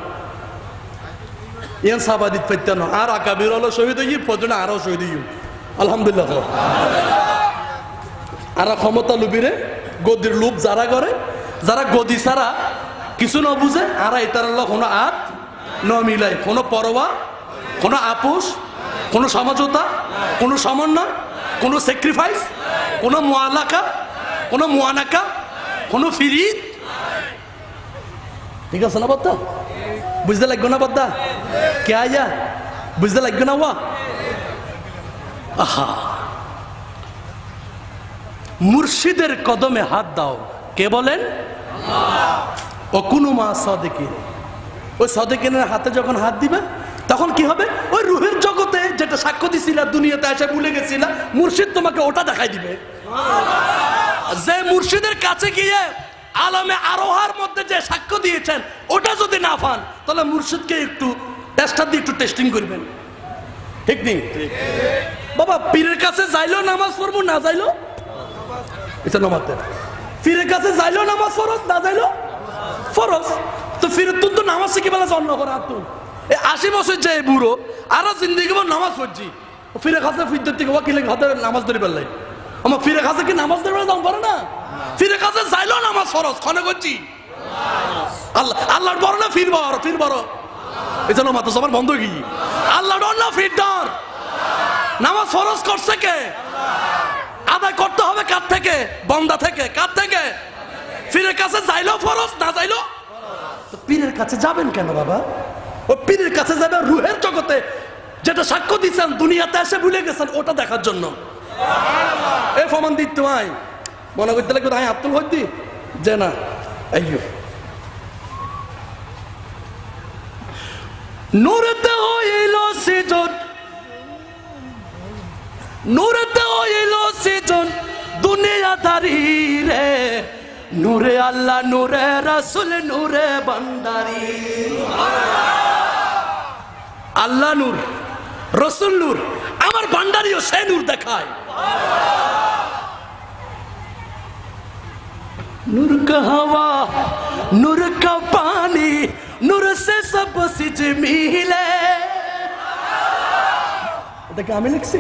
ইয়ান সাবাদিত পেতেন আর আকাবির হলো শহীদ হই পর্যন্ত আরো শহীদ হই আলহামদুলিল্লাহ। আর ক্ষমতা লুবিরে গদির লুপ যারা করে, যারা গদি ছাড়া কিছু ন বুঝে, আর এটার কোনো আত ন মিলাই, কোনো পরোয়া, কোনো আপোষ, কোনো সমঝোতা, কোনো সমন্বয়, কোনো স্যাক্রিফাইস, কোনো মুআলাকা, কোনো মুআনাকা, কোনো ফিরিদ, ঠিক আছে না বদ্দা? বুঝতে লাগবে না বদ্দা? কে আয়া বুঝতে লাগবে না? ওয়া আহা, মুর্শিদের কদমে হাত দাও, কে বলেন? ও কোনো মা সাদেকিন, ওই সাদেকিনের হাতে যখন হাত দিবে তখন কি হবে? ওই রুহের জগতে যেটা সাক্ষ্য দিছিলা, দুনিয়াতে এসে ভুলে গেছিলা, মুর্শিদ তোমাকে ওটা দেখাই দিবে। যে মুর্শিদের কাছে গিয়ে আলমে আরোহার মধ্যে যে সাক্ষ্য দিয়েছেন ওটা যদি না পান, তাহলে মুর্শিদকে একটু টেস্টার দিয়ে একটু টেস্টিং করবেন, ঠিক নেই? বাবা পীরের কাছে যাইলো নামাজ পড়বো, না যাইলো এটা নামাতে, পীরের কাছে যাইলো নামাজ ফরজ, না যাইলো ফরজ। তো ফিরে তুই তো নামাজ শিখে বেলা জন্ম করা, তুই 80 বছর যে বুড়ো আরো জিন্দিগি নামাজ পড়ছি, ফিরে কাছে ফিরতে থেকে ওয়াকিলে হাতে নামাজ ধরে পেলাই, আমার ফিরে কাছে কি নামাজ ধরে দাম পারে না? ফিরে কাছে যাইলো নামাজ ফরজ, ক্ষণে করছি আল্লাহ আল্লাহর বড় না ফির বড়, ফির বড় এটা মাত্র সবার বন্ধ কি আল্লাহ ডর না ফির ডর? নামাজ ফরজ করছে কে? আদায় করতে হবে কার থেকে? বন্দা থেকে। কার থেকে? পীরের কাছে যাইলো ফরজ, না যাইলো তো পীরের কাছে যাবেন কেন বাবা? ও পীরের কাছে যাবে রুহের জগতে যেটা সাক্ষ্য দিচ্ছেন, দুনিয়াতে এসে ভুলে গেছেন, ওটা দেখার জন্য। এ ফমান দিত তোমায় মনে করতে লাগবে আমি আব্দুল হদ্দি যে না, আইয়ো নূরতে হইল সৃজন, নূরতে হইল সৃজন দুনিয়াদারি রে, নূরে আল্লাহ, নূরে রাসূল, নূরে ভান্ডারি। আল্লাহ নূর, রাসূল নূর, আমার ভান্ডারিও সে নূর দেখায়। नूर का हवा, नूर का पानी, नूर से सब चीज मिले। এটাকে আমি লিখছি?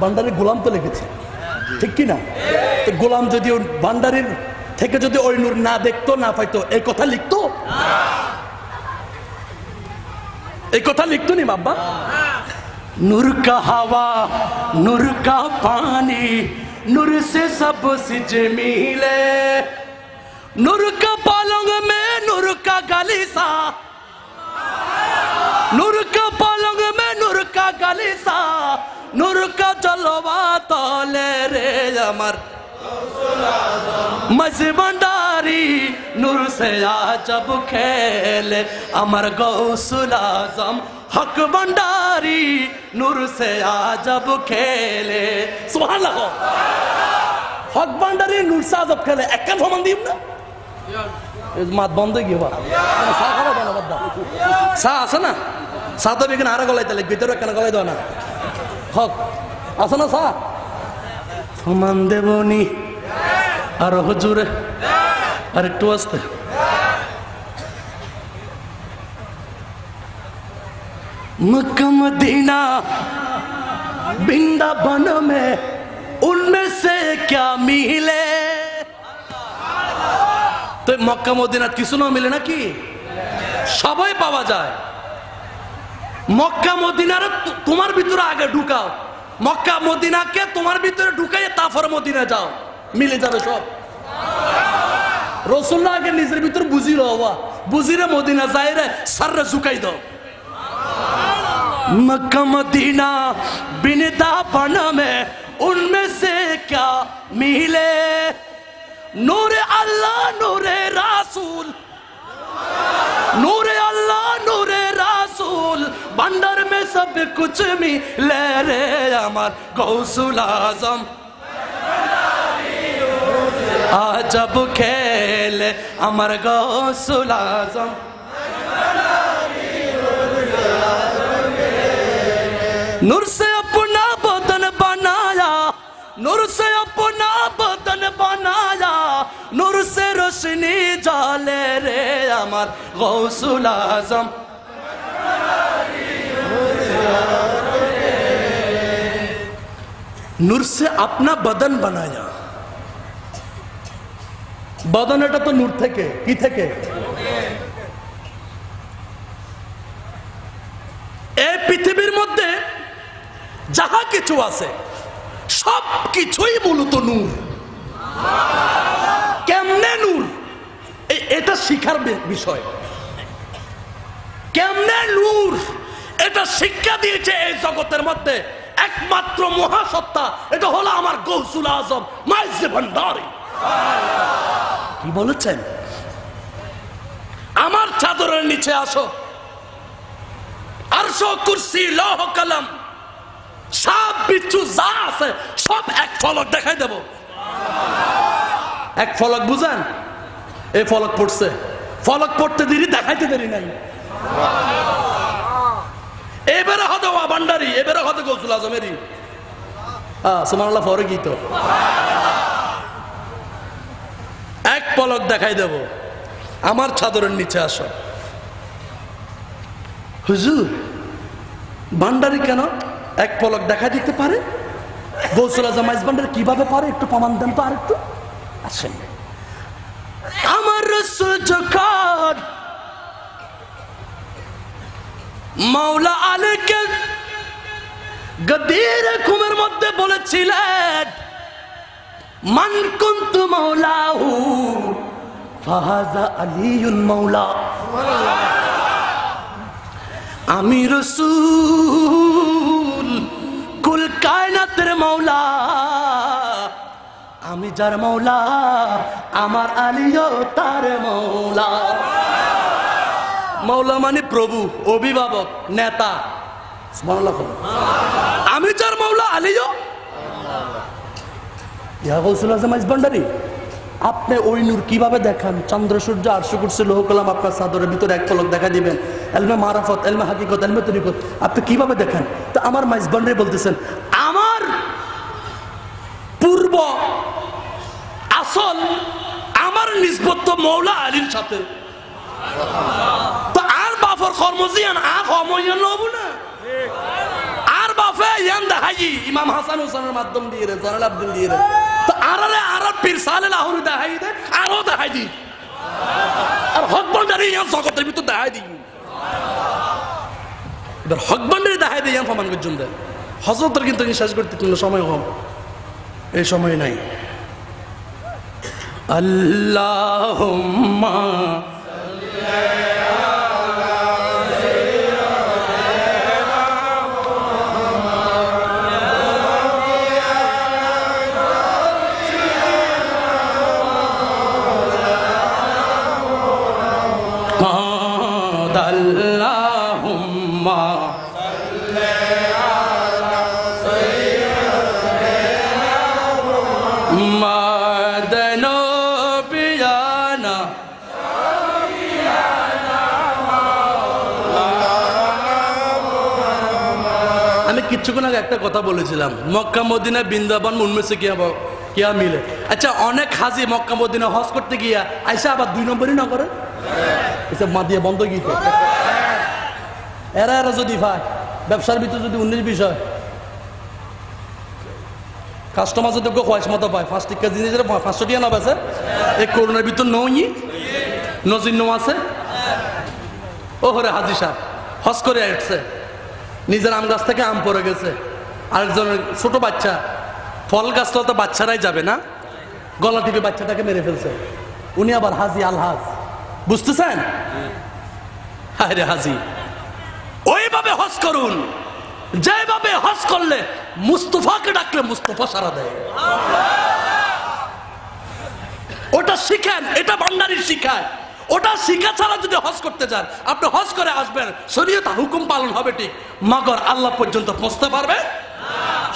ভান্ডারির গোলাম তো লিখেছি, ঠিক কি না? তো গোলাম যদি ভান্ডারির থেকে যদি ওই নূর না দেখতো, না পাইতো, এই কথা লিখতো? এই কথা লিখতো নি বাবা? नूर का हवा, नूर का पानी, नूर से सब चीज मिले, नूर का पलंग में नूर का गलीसा, नूर का पलंग में नूर का गलीसा, नूर का जलवा तले रे अमर मज़े भंडारी, नूर से आजब खेले अमर गौसुल आज़म हक भंडारी, नूर से आजब खेले। सुभान अल्लाह, हक भंडारी नूर से आजब खेले। एक फमान दीम ना मात बंद गई बा सा खावा दाना बद्दा सा আছে না? सा তো বিকেন আরে গলাইতে লাগবে, ভিতরে কেন গলাই দাও না? হক আছে না? सा ফমান দেবনি আর হুজুরে আর একটু আসতে मक्का मदीना वृंदावन में उनमें से क्या मिले? तो मक्का मदीना কিছু না মিলে নাকি? সবই পাওয়া যায়। মক্কা মদিনার তোমার ভিতরে আগে ঢুকাও, মক্কা মদিনাকে তোমার ভিতরে ঢুকাইয়ে তারপর মদিনা যাও। মিলে যাবে সব। রাসূলুল্লাহ আগে নিজের ভিতর বুঝিল হওয়া, বুঝিরে মদিনা যাইরে সাররে ঝুকাই দাও। मक्का मदीना बिनता पना में उनमें से क्या मिले, नूरे अल्लाह नूरे रासूल, नूरे अल्लाह नूरे रासूल, बंदर में सब कुछ मिले रे अमर गौसुल आजम। अजब खेल अमर गौसुल आजम। नूर से अपना बदन बनाया, नूर से अपना बदन बनाया, नूर से रोशनी जाले रे अमर गौसुल आजम। नूर से अपना बदन बनाया, बदन এটা তো নূর থেকে, কি থেকে? এই পৃথিবীর মধ্যে যাহা কিছু আছে সব কিছুই মূলত নূর। কেমনে নূর এটা শিখার বিষয়। কেমনে নূর এটা শিক্ষা দিয়েছে এই জগতের মধ্যে একমাত্র মহাসত্তা, এটা হলো আমার গৌসুল আজম মাইজে ভান্ডারী। কি বলেছেন? আমার চাদরের নিচে আসো, আরশ কুরসি লৌহ কলম সব কিছু যা আছে সব এক ফলক দেখাই দেব। এক ফলক বুঝেন? এই ফলক পড়ছে, ফলক পড়তে দেরি দেখাইতে দেরি নাই। এবারে হতে ওয়া ভান্ডারী, এবারে হতে গৌসুল আজমেরই। সুবহানাল্লাহ পরে কি তো এক পলক দেখাই দেব, আমার চাদরের নিচে আসো। হুজুর ভান্ডারী কেন এক পলক দেখা দিতে পারে? গৌসুল আজম মাইজ ভান্ডারী কিভাবে পারে একটু প্রমাণ দেন তো। আর একটু আসেন। আমার রাসূল যখন মাওলা আলীকে গদির খুমের মধ্যে বলেছিলেন মান কুনতু মাওলাহু ফাহাযা আলীউন মাওলা, আমি রাসূল কুল কায়নাতের মাওলা, আমি যার মাওলা আমার আলীও তার মাওলা। মাওলা মানে প্রভু, অভিভাবক, নেতা। সুবহানাল্লাহ। আমি যার মাওলা আলীও। ইয়া গৌসুল আজম মাইজ ভান্ডারী, আপনি ওই নূর কিভাবে দেখান? চন্দ্র সূর্য আরশ কুরসি লৌহ কলম আপনার চাদরের ভিতরে এক পলক দেখা দিবেন। এলমে মারাফত, এলমে হাকিকত, এলমে তরিকত আপনি কিভাবে দেখান? তো আমার মাইজ ভান্ডারী বলতেছেন আমার পূর্ব আসল আমার নিসবত মৌলা আলীর সাথে। তো আর বাফর কর্মজিয়ান আর কর্মজিয়ান লব না, আর বাফে ইয়ান দেখাই ইমাম হাসান হুসাইনের মাধ্যম দিয়ে রে, জয়নাল আব্দিন দিয়ে রে। তো আরারে আরব পীর সালে লাহোরি দেখাই দে, আরো দেখাই দি, আর হক ভান্ডারী ইয়ান জগতের ভিতর দেখাই দি। এবার হক ভান্ডারী দেখাই দে ইয়ান প্রমাণ করছেন দে। হযরতের কিন্তু শেষ করতে কোনো সময় কম, এই সময় নাই। আল্লাহুম্মা কিছুক্ষণ আগে একটা কথা বলেছিলাম, মক্কা মদিনা বৃন্দাবন উনমে সে কিয়া মিলে। আচ্ছা অনেক হাজি মক্কা মদিনা হজ করতে গিয়া আইসা আবার 2 নম্বরই না করে, এসব মাদিয়া বন্ধ গিয়ে এরা এরা যদি ভাই ব্যবসার ভিতরে যদি 19-20 হয়, কাস্টমার যদি খোয়াইশ মতো পায় 5 টাকা জিনিস 500 টাকা না বেছে, এই করোনার ভিতর নই নজির নো আছে। ও হরে হাজি সাহেব হজ করে আসছে, নিজের আম গাছ থেকে আম পড়ে গেছে, আরেকজনের ছোট বাচ্চা, ফল গাছটা তো বাচ্চারাই যাবে না, গলা টিপে বাচ্চাটাকে মেরে ফেলছে। উনি আবার হাজি আলহাজ, বুঝতেছেন? হায় রে হাজি, ওইভাবে হজ করুন যেভাবে হজ করলে মুস্তফাকে ডাকলে মুস্তফা সারা দেয়। ওটা শিখেন, এটা ভান্ডারি শিখায়। ওটা শিখা ছাড়া যদি হজ করতে যান, আপনি হজ করে আসবেন, শরীয়ত হুকুম পালন হবে ঠিক, মগর আল্লাহ পর্যন্ত পৌঁছতে পারবে।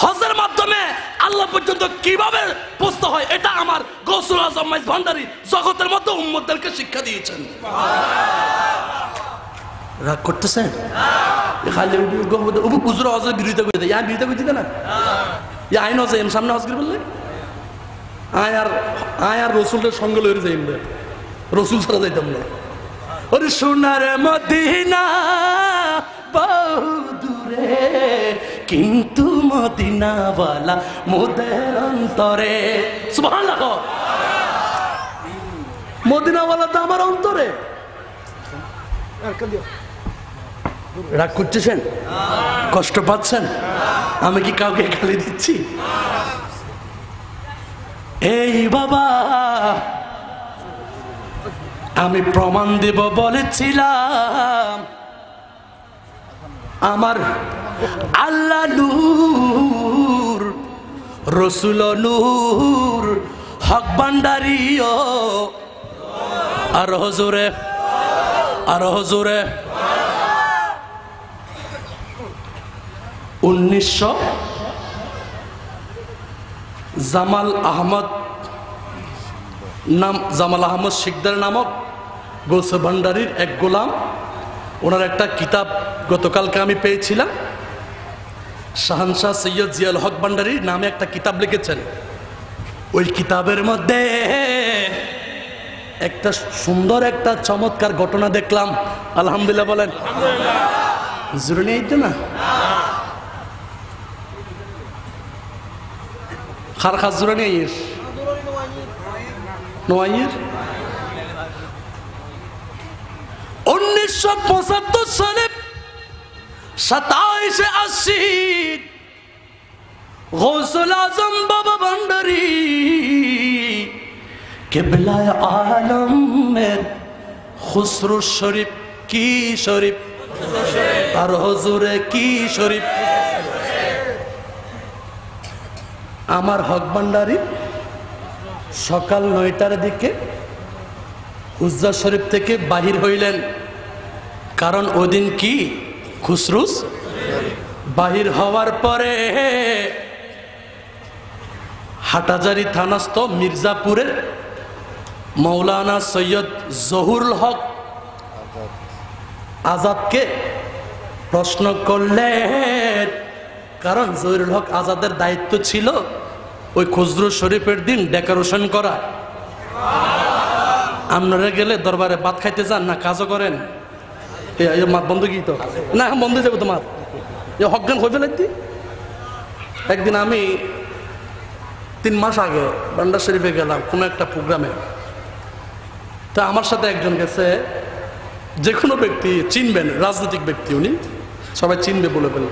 হজের মাধ্যমে আল্লাহ পর্যন্ত কিভাবে পৌঁছতে হয় এটা আমার গৌসুল আজম মাইজ ভান্ডারী জগতের মধ্যে উম্মতদেরকে শিক্ষা দিয়েছেন। রাগ করতেছেন? খালি হুজুর হজের বিরোধিতা করে দেয়, বিরোধিতা করছি না, আইন হজে এম সামনে হজ করে বললে আয় আর রসুলের সঙ্গে লড়ে যাই, রসুল ছাড়া যাইতাম না। ওরে সোনার মদিনা বহু দূরে, কিন্তু মদিনাওয়ালা মোদের অন্তরে। সুবহানাল্লাহ, মদিনাওয়ালা তো আমার অন্তরে। রাগ করতেছেন? কষ্ট পাচ্ছেন? আমি কি কাউকে গালি দিচ্ছি? এই বাবা, আমি প্রমাণ দেব বলেছিলাম, আমার আল্লাহ নূর, রসুল নূর, হক ভান্ডারিও। আর হুজুরে, আর হুজুরে 1900 জামাল আহমদ শিকদার নামক গৌসে ভান্ডারীর এক গোলাম, ওনার একটা কিতাব গতকালকে আমি পেয়েছিলাম। শাহানশাহ সৈয়দ জিয়াল হক ভান্ডারী নামে একটা কিতাব লিখেছেন। ওই কিতাবের মধ্যে একটা সুন্দর একটা চমৎকার ঘটনা দেখলাম। আলহামদুলিল্লাহ বলেন। জোরে নেই তো না? খার খাস জোরে নেই নোয়াইয়ের 1975 সালে 27 আশ্বিন গৌসুল আজম বাবা ভান্ডারী কিবলায়ে আলমের খুসরু শরীফ, কি শরীফ? আর হুজুরে কি শরীফ? আমার হক ভান্ডারী সকাল 9টার দিকে হুজ্জা শরীফ থেকে বাহির হইলেন। কারণ ওদিন কি খুসরুস। বাহির হওয়ার পরে হাটাজারি থানাস্থ মির্জাপুরের মৌলানা সৈয়দ জহুরুল হক আজাদকে প্রশ্ন করলেন। কারণ জহুরুল হক আজাদের দায়িত্ব ছিল ওই খুজরু শরীফের দিন ডেকোরেশন করা। আপনারা গেলে দরবারে ভাত খাইতে যান না কাজও করেন? মাত বন্ধ কি তো না, বন্ধ যাবো তোমার হকগান হয়ে ফেলাইতি। একদিন আমি 3 মাস আগে ভান্ডার শরীফে গেলাম কোনো একটা প্রোগ্রামে। তা আমার সাথে একজন গেছে, যে কোনো ব্যক্তি চিনবেন, রাজনৈতিক ব্যক্তি, উনি সবাই চিনবে বলে ফেলে।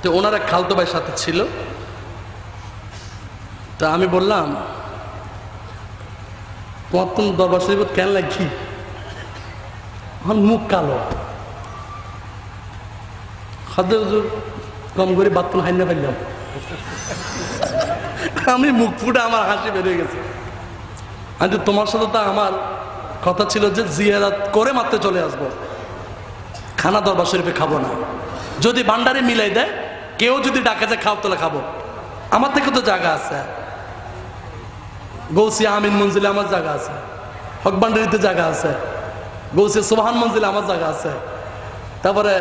তো ওনার এক খালতো ভাই সাথে ছিল। তা আমি বললাম, তোমার তো দরবার শরীফ কেন লাগছি? আমার মুখ কালো, খাদ্য হুজুর কম করে বাথরুম হাইনা ফেললাম। আমি মুখ ফুটে আমার হাসি বেরিয়ে গেছে। আমি তোমার সাথে তো আমার কথা ছিল যে জিয়ারত করে মাত্র চলে আসবো, খানা দরবার শরীফে খাবো না। যদি ভান্ডারে মিলাই দেয়, কেউ যদি ডাকে যে খাও তাহলে খাবো। আমার থেকে তো জায়গা আছে, গৌসিয়া আমিন মঞ্জিলে আমার জায়গা আছে, হক ভান্ডারিতে জায়গা আছে, গৌসিয়া সুবহান মঞ্জিলে আমার জায়গা আছে, তারপরে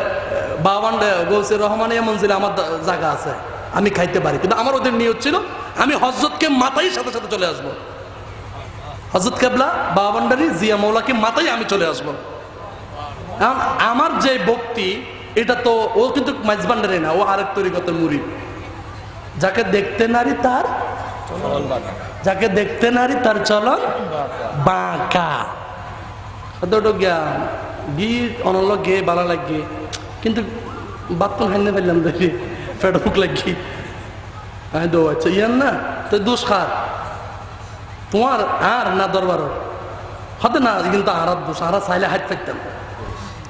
বাবান্ডে গৌসিয়া রহমানিয়া মঞ্জিলে আমার জায়গা আছে, আমি খাইতে পারি। কিন্তু আমার ওদের নিয়ত ছিল আমি হযরতকে মাতাই সাথে সাথে চলে আসবো। হযরত কেবলা বাবা ভান্ডারী জিয়া মৌলাকে মাতাই আমি চলে আসবো। আমার যে ভক্তি, এটা তো ও কিন্তু মাইজ ভান্ডারী না, ও আরেক তরিকতের মুরিদ। যাকে দেখতে নারী তার, যাকে দেখতে নারী তার চলন বাঁকা। জ্ঞান গীত অনল গে ভালো লাগে, কিন্তু বাথরুম হাইনে ফেললাম দেখি পেট ভুক লাগি। আমি দো আচ্ছা ইয়ান না তো দোষ খার তোমার আর না দরবার হতে না কিন্তু আর দোষ আর চাইলে হাত থাকতাম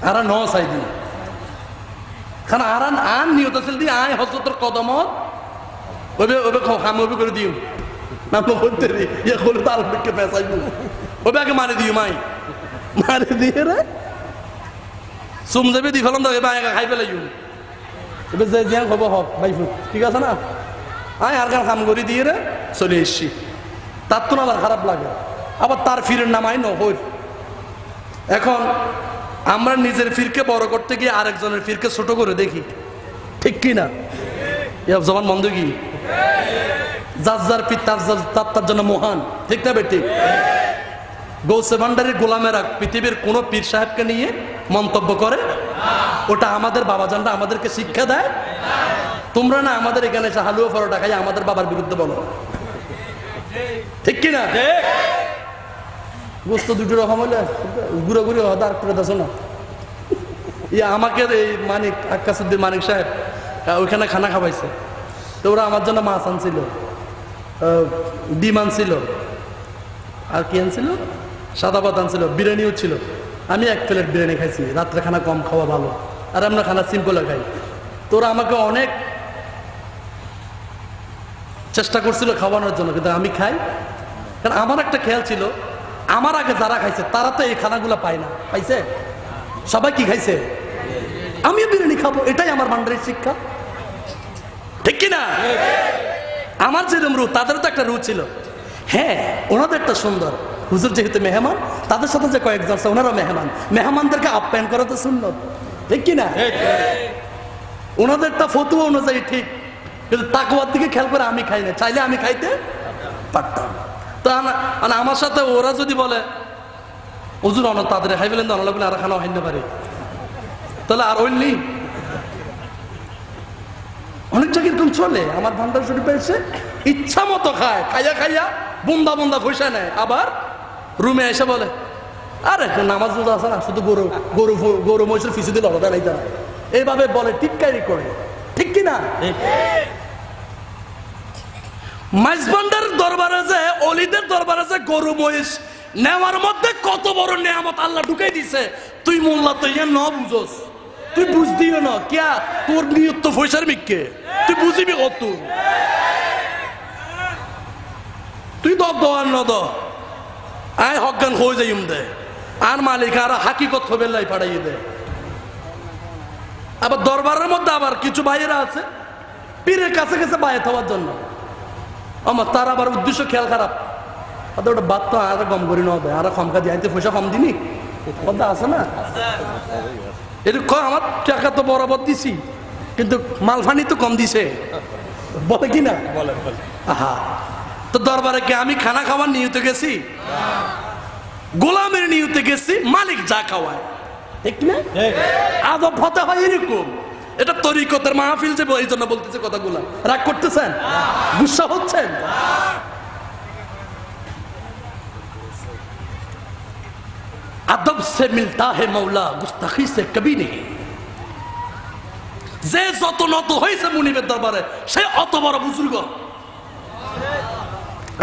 আর ন চাই দিই কারণ আর আন নিয়ত আছিল দি আয় হজরতের কদমত ওবে ওবে খামবে করে দিও না বলতে রে ইয়া করে তাল থেকে পেছাই ওবে আগে মারি দিও মাই মারি দিয়ে রে সুম যাবে দি ফেলাম দাও এবার খাই ফেলাই এবার যে জিয়া খবর হক বাইফু ঠিক আছে না আয় আর কাম করে দিয়ে রে চলে এসছি তার তো আমার খারাপ লাগে আবার তার ফিরের নামাই নহর এখন আমরা নিজের ফিরকে বড় করতে গিয়ে আরেকজনের ফিরকে ছোট করে দেখি ঠিক কি না জবান বন্ধ কি যার যার পীর তার জন্য মহান ঠিক না বেটি গৌসে ভান্ডারের গোলামেরা পৃথিবীর কোন পীর সাহেবকে নিয়ে মন্তব্য করে ওটা আমাদের বাবাজানরা আমাদেরকে শিক্ষা দেয় তোমরা না আমাদের এখানে এসে হালুয়া পরোটা খাই আমাদের বাবার বিরুদ্ধে বলো ঠিক কি না গোস্ত দুটো রকম হলে ঘুরে ঘুরে হদার করে দেছো না ইয়া আমাকে এই মানিক আক্কাসুদ্দিন মানিক সাহেব ওইখানে খানা খাওয়াইছে তো ওরা আমার জন্য মাছ আনছিল ডিম আনছিল আর কি আনছিল সাদা ভাত আনছিল বিরিয়ানিও ছিল আমি এক প্লেট বিরিয়ানি খাইছি রাত্রে খানা কম খাওয়া ভালো আর আমরা খানা সিম্পলে খাই তো ওরা আমাকে অনেক চেষ্টা করছিল খাওয়ানোর জন্য কিন্তু আমি খাই কারণ আমার একটা খেয়াল ছিল আমার আগে যারা খাইছে তারা তো এই খানাগুলো পায় না পাইছে সবাই কি খাইছে আমিও বিরিয়ানি খাবো এটাই আমার ভান্ডারের শিক্ষা ঠিক কিনা আমার যেরকম রু তাদেরও তো একটা রু ছিল হ্যাঁ ওনাদেরটা সুন্দর হুজুর যেহেতু মেহমান তাদের সাথে যে কয়েকজন আছে ওনারা মেহমানদেরকে আপ্যায়ন করা তো সুন্নত ঠিক কিনা ওনাদেরটা ফতুয়া অনুযায়ী ঠিক কিন্তু তাকওয়ার দিকে খেয়াল করে আমি খাই না চাইলে আমি খাইতে পারতাম তা আমার সাথে ওরা যদি বলে হুজুর অন তাদের খাই ফেলেন তো অনলা বলে আর খানা হাইতে পারে তাহলে আর ওই নেই অনেক জায়গায় এরকম চলে আমার ভান্ডার শরীফে এসে ইচ্ছা মতো খায় খাইয়া খাইয়া বুন্দা বুন্দা পয়সা নেয় আবার রুমে এসে বলে আরে নামাজ রোজা আছে না শুধু গরু গরু গরু মহিষের ফিসে দিলে আলাদা নাই এইভাবে বলে টিক্কারি করে ঠিক কিনা মাইজবান্ডার দরবারে যে অলিদের দরবারে যে গরু মহিষ নেওয়ার মধ্যে কত বড় নেয়ামত আল্লাহ ঢুকাই দিছে তুই মোল্লা তো ইয়া ন বুঝোস তুই বুঝদিও না কিয়া তোর নিয়ত তো পয়সার মিককে তুই বুঝিবি কত তুই দোয়ার ন দ আয় হজ্ঞান হয়ে যাইম দে আর মালিক আর হাকিকত হবে লাই পাঠাইয়ে দে আবার দরবারের মধ্যে আবার কিছু ভাইয়েরা আছে পীরের কাছে কাছে বায়াত হওয়ার জন্য আমার তার আবার উদ্দেশ্য খেয়াল খারাপ ওটা বাদ তো আর কম করি না আর কমকা দিয়ে পয়সা কম দিনি কথা আছে না এরকম আমার টাকা তো বরাবর দিছি কিন্তু মালফানি তো কম দিছে বলে কি না আহা তো দরবারে কি আমি খানা খাওয়ার নিয়তে গেছি গোলামের নিয়তে গেছি মালিক যা খাওয়ায় ঠিক না আদব হতে হয় এরকম এটা তরিকতের মাহফিল যে এই জন্য বলতেছে কথাগুলা রাগ করতেছেন গুসা হচ্ছেন अदब से मिलता है मौला गुस्ताखी से कभी नहीं যে যত নত হয়েছে মুনিবের দরবারে সে অত বড় বুজুর্গ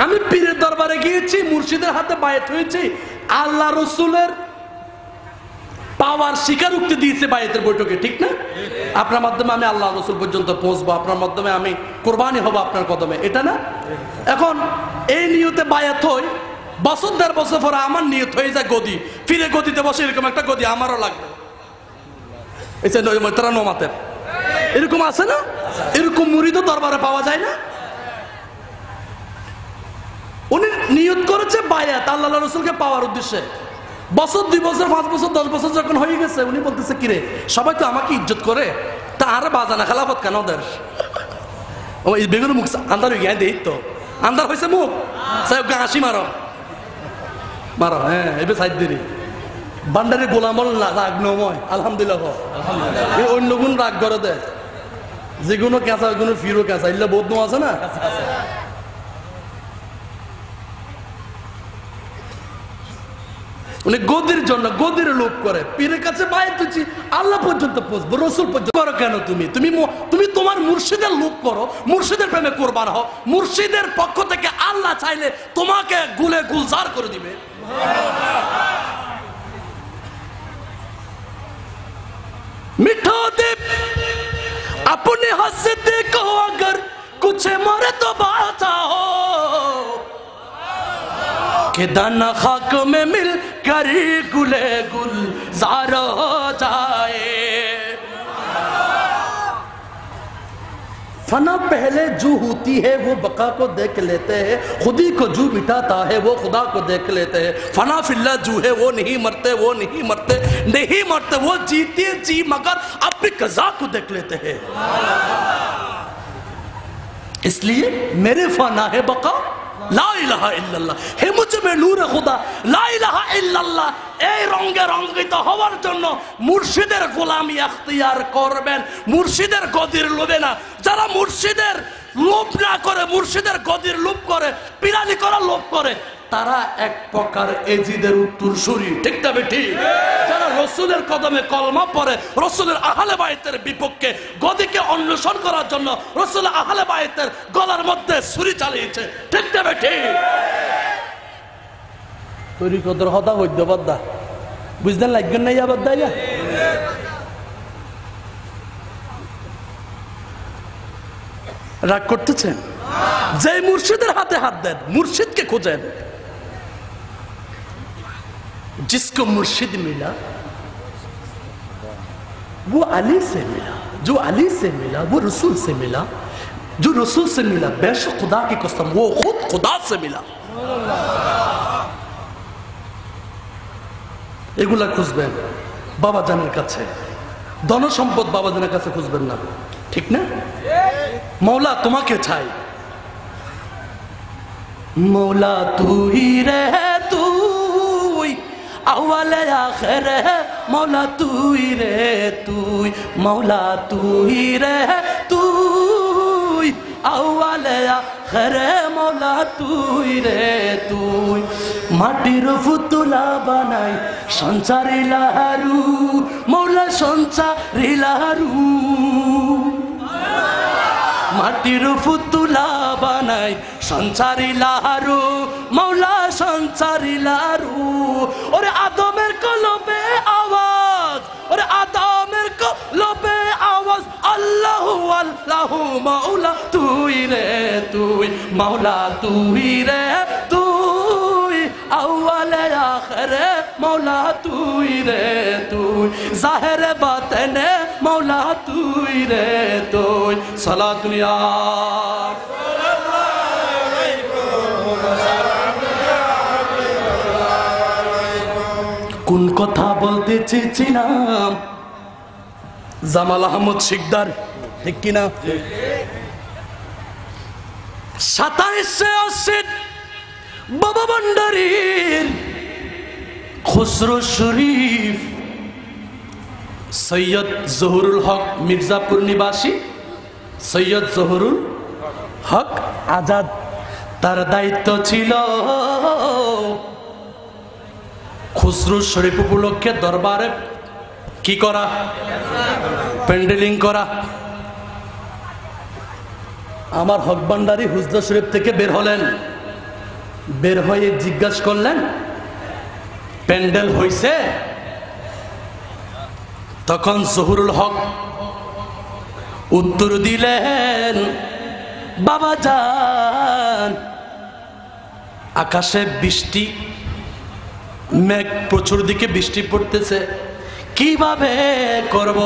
আমি পীরের দরবারে গিয়েছি মুর্শিদের হাতে বায়াত হয়েছি আল্লাহ রসুলের পাওয়ার স্বীকারোক্তি দিয়েছে বায়াতের বৈঠকে ঠিক না আপনার মাধ্যমে আমি আল্লাহ রসুল পর্যন্ত পৌঁছবো আপনার মাধ্যমে আমি কোরবানি হব আপনার কদমে এটা না এখন এই নিয়তে বায়াত হই বছর দেড় বছর পরে আমার নিয়ত হয়ে যায় গদি ফিরে গদিতে বসে এরকম একটা গদি আমারও লাগবে এই যে তারা নোমাতের এরকম আছে না এরকম মুরিদ দরবারে পাওয়া যায় না উনি নিয়ত করেছে বায়াত আল্লাহ রসুলকে পাওয়ার উদ্দেশ্যে বছর 2 বছর 5 বছর 10 বছর যখন হয়ে গেছে উনি বলতেছে কিরে সবাই তো আমাকে ইজ্জত করে তা আর বাজানা খেলাফত কেন ওদের এই বেগুন মুখ আন্দার হয়ে গিয়ে দেই তো আন্দার হয়েছে মুখ সাহেব হাসি মারো মারো হ্যাঁ এবার সাইড দিলি বান্ডারে গোলামল রাগ নময় আলহামদুলিল্লাহ এই অন্য গুণ রাগ করে দেয় যেগুলো কেঁচা ওইগুলো ফিরো কেঁচা এগুলো বোধ আছে না উনি গদির জন্য গদির লোভ করে, পীরের কাছে বাইরে তুলছি আল্লাহ পর্যন্ত পৌঁছবো, রসুল পর্যন্ত করো কেন? তুমি তোমার মুর্শিদের লোভ করো, মুর্শিদের প্রেমে কোরবান হও। মুর্শিদের পক্ষ থেকে আল্লাহ চাইলে তোমাকে গুলে গুলজার করে দিবে। मिठो दे अपने हंसते को अगर कुछ मरे तो बचाओ, के दाना खाक में मिल कर गुले गुलजार हो जाए। फना पहले जो होती है वो बका को देख लेते हैं, खुदी को जो मिटाता है वो खुदा को देख लेते हैं। फना फिल्ला जो है वो नहीं मरते, वो नहीं मरते, नहीं मरते, वो जीते जी मगर अपनी कज़ा को देख लेते हैं। इसलिए मेरे फना है बका ला इलाहा इल्लल्लाह, हे मुझ में नूर खुदा ला इलाहा इल्लल्लाह। এই রঙে রঙ্গিত হওয়ার জন্য মুর্শিদের গোলামি এখতিয়ার করবেন, মুর্শিদের গদির লোভে না। যারা মুর্শিদের লোভ না করে, মুর্শিদের গদির লোভ করে, পিরানি করার লোভ করে, তারা এক প্রকার এজিদের উত্তরসূরি। ঠিক না বেটি? যারা রসুলের কদমে কলমা পড়ে, রসুলের আহলে বাইতের বিপক্ষে গদিকে অন্বেষণ করার জন্য রসুলের আহলে বাইতের গলার মধ্যে ছুরি চালিয়েছে। ঠিক না বেটি? তৈরি কদর হদা হইদ্য বাদ্দা বুঝলেন লাগবেন না? ইয়াবাদ দাইয়া রাগ করতেছেন? যে মুর্শিদের হাতে হাত দেন, মুর্শিদকে খোঁজেন, जिसको मुर्शिद मिला वो अली से मिला, जो अली से मिला वो रसूल से मिला, जो रसूल से मिला बेशक खुदा की कसम वो खुद खुदा से मिला। এগুলা খুঁজবেন বাবা জানের কাছে, ধন সম্পদ বাবা জানের কাছে খুঁজবেন না। ঠিক না? মৌলা তোমাকে চাই, মৌলা তুই রে তুই আউয়ালে আখিরে, মৌলা তুই রে তুই, মৌলা তুই রে তুই আউয়ালে আখিরে, মৌলা তুই রে তুই। মাটির ফুতুলা বানাই সঞ্চারি লাহারু, মৌলা সঞ্চারি লাহারু। মাটির ফুতুলা বানাই সঞ্চারি লাহারু, মৌলা সঞ্চারি লাহারু। ওরে আদমের কলবে আওয়াজ, ওরে আদমের কলবে আওয়াজ, আল্লাহু আল্লাহু মৌলা তুই রে তুই, মৌলা তুই রে তুই আউয়ালে আখিরে, মৌলা তুই রে তুই জাহেরে বাতেনে, মৌলা তুই রে তুই। সালাতুল ইয়া কোন কথা বলতে চেয়েছিলাম? জামাল আহমদ শিকদার, ঠিক কিনা? 27শে আশ্বিন বাবা ভান্ডারীর খুসরো শরীফ সৈয়দ জহুরুল হক মির্জাপুর নিবাসী সৈয়দ জহুরুল হক আজাদ, তার দায়িত্ব ছিল খুসরো শরীফ উপলক্ষে দরবারে কি করা? প্যান্ডেলিং করা। আমার হক ভান্ডারী হুজরা শরীফ থেকে বের হলেন, বের হয়ে জিজ্ঞাসা করলেন প্যান্ডেল হইছে? তখন জহুরুল হক উত্তর দিলেন, বাবা যান, আকাশে বৃষ্টি, মেঘ প্রচুর দিকে বৃষ্টি পড়তেছে, কিভাবে করব?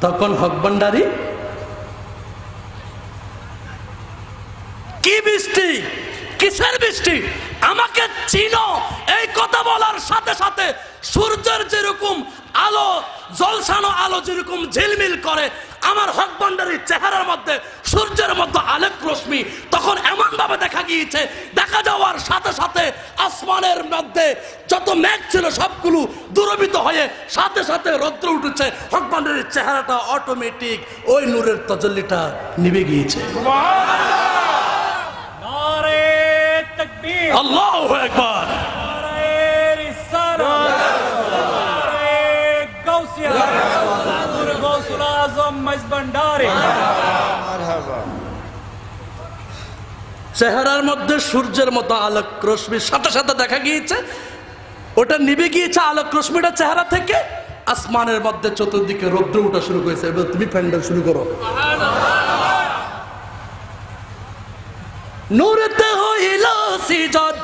তখন হক ভান্ডারী, কি বৃষ্টি, কিসের বৃষ্টি, আমাকে চিনো? এই কথা বলার সাথে সাথে সূর্যের যেরকম আলো, জলসানো আলো যেরকম ঝিলমিল করে, আমার হক ভান্ডারীর চেহারার মধ্যে সূর্যের মধ্যে আলোক রশ্মি তখন এমন ভাবে দেখা গিয়েছে, দেখা যাওয়ার সাথে সাথে আসমানের মধ্যে যত মেঘ ছিল সবগুলো দূরীভূত হয়ে সাথে সাথে রৌদ্র উঠেছে। হক ভান্ডারীর চেহারাটা অটোমেটিক ওই নূরের তাজাল্লিটা নিভে গিয়েছে। নারে তাকবীর, আল্লাহু আকবার, নারে মাইজভান্ডারি। চেহারার মধ্যে সূর্যের মতো আলোক রশ্মির সাথে সাথে দেখা গিয়েছে ওটা নিভে গিয়েছে আলোক রশ্মিটা চেহারা থেকে, আসমানের মধ্যে চতুর্দিকে রৌদ্র উঠা শুরু করেছে। এবার তুমি প্যান্ডেল শুরু করো। নূরেতে হইল সিজন,